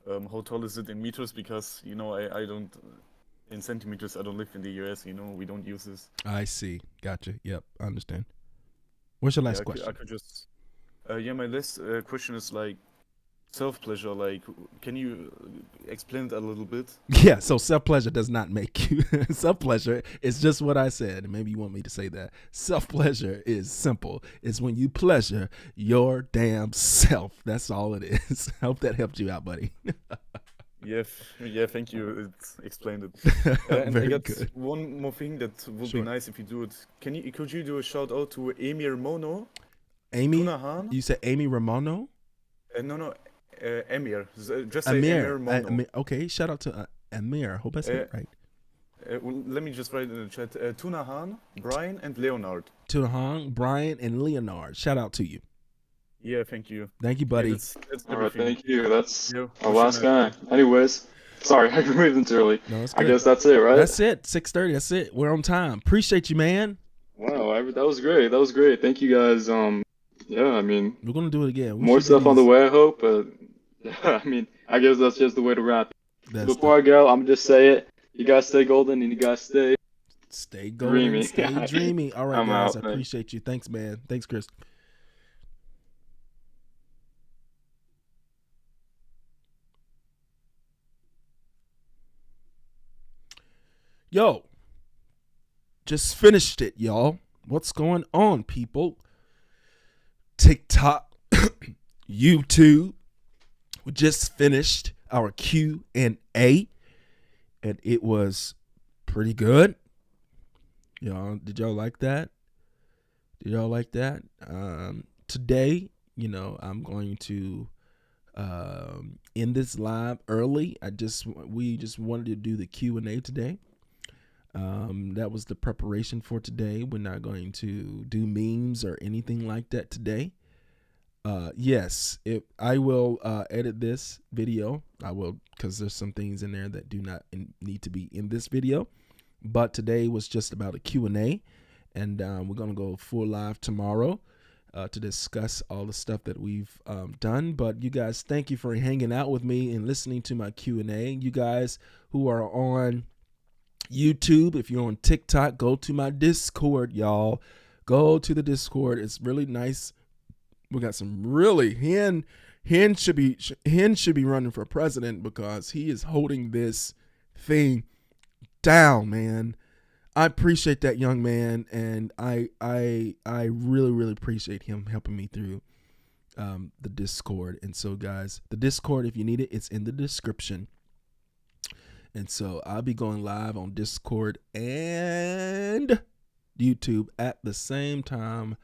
How tall is it in meters? Because you know, I don't in centimeters. I don't live in the US. You know, we don't use this. I see. Gotcha. Yep, I understand. What's your last I question? could just. Yeah, my last question is like self-pleasure. Like, can you explain it a little bit? Yeah, so self-pleasure does not make you. Self-pleasure is just what I said. Maybe you want me to say that. Self-pleasure is simple. It's when you pleasure your damn self. That's all it is. I hope that helped you out, buddy. Yeah, thank you. It explained it. And Very I got good. one more thing that would Sure. be nice if you do it. Could you do a shout out to Emir Mono? Amy, Tunahan? you said Amy Romano? No, Emir. Just say Amir. Emir Mono. Okay, shout out to Amir. Hope I said it right. Well, let me just write in the chat. Tunahan, Brian, and Leonard. Tunahan, Brian, and Leonard. Shout out to you. Yeah, thank you. Thank you, Yeah, buddy. that's All right, everything. thank you. That's Yeah, our last guy. Anyways, sorry, I moved in early. No, it's I good. guess that's it, right? That's it. 6:30. That's it. We're on time. Appreciate you, man. Wow, that was great. That was great. Thank you guys. Yeah, I mean, We're gonna do it again. We more should do stuff on the these- way, I hope. But yeah, I mean, I guess that's just the way to wrap it. That's Before I go, I'm gonna just say it. You guys stay golden, and you guys Stay golden, dreamy. stay dreamy. All right, I'm guys. out, I man. appreciate you. Thanks, man. Thanks, Chris. Yo, just finished it, y'all. What's going on, people? TikTok, YouTube. We just finished our Q&A, and it was pretty good. Y'all, did y'all like that? Did y'all like that? Today, I'm going to end this live early. We just wanted to do the Q&A today. That was the preparation for today. We're not going to do memes or anything like that today. Yes, if I will edit this video, I will, because there's some things in there that do not need to be in this video. But today was just about a Q&A, and we're gonna go full live tomorrow to discuss all the stuff that we've done. But you guys, thank you for hanging out with me and listening to my Q&A. You guys who are on YouTube, if you're on TikTok, go to my Discord, y'all. Go to the Discord. It's really nice. We got some really Hen should be running for president because he is holding this thing down, man. I appreciate that young man, and I really appreciate him helping me through the Discord. And so, guys, the Discord, if you need it, it's in the description. And so I'll be going live on Discord and YouTube at the same time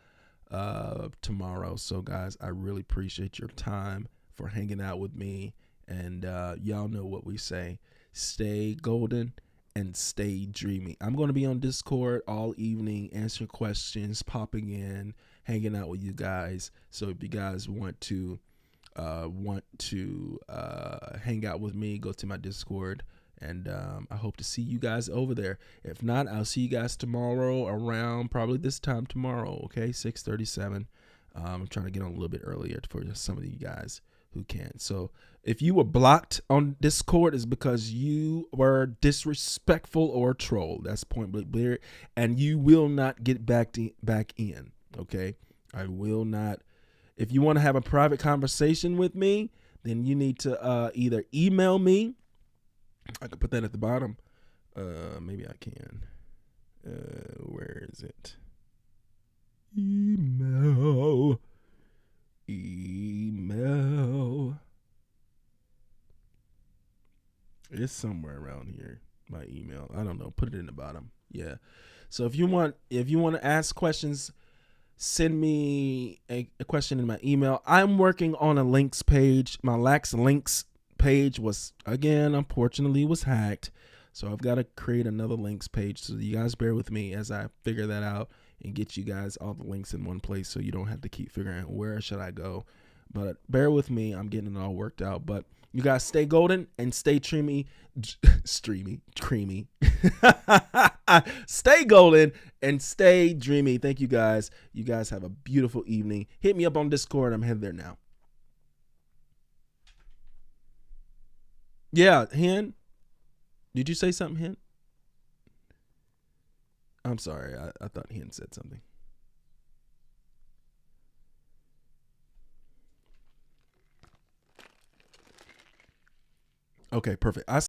tomorrow. So, guys, I really appreciate your time for hanging out with me. And y'all know what we say. Stay golden and stay dreamy. I'm going to be on Discord all evening, answering questions, popping in, hanging out with you guys. So if you guys want to hang out with me, go to my Discord. And I hope to see you guys over there. If not, I'll see you guys tomorrow around probably this time tomorrow, okay? 6:37. I'm trying to get on a little bit earlier for some of you guys who can. So if you were blocked on Discord, it's because you were disrespectful or troll. That's point blank clear. And you will not get back in, okay? I will not. If you want to have a private conversation with me, then you need to either email me. I could put that at the bottom. Maybe I can. Where is it? Email. It's somewhere around here. My email. I don't know. Put it in the bottom. Yeah. So if you want to ask questions, send me a question in my email. I'm working on a links page. My Lax Links page was, again, unfortunately was hacked. So I've got to create another links page. So you guys bear with me as I figure that out and get you guys all the links in one place so you don't have to keep figuring out where should I go. But bear with me. I'm getting it all worked out. But you guys stay golden and stay creamy. Stay golden and stay dreamy. Thank you guys. You guys have a beautiful evening. Hit me up on Discord. I'm headed there now. Yeah, Hen. Did you say something, Hen? I'm sorry. I thought Hen said something. Okay, perfect.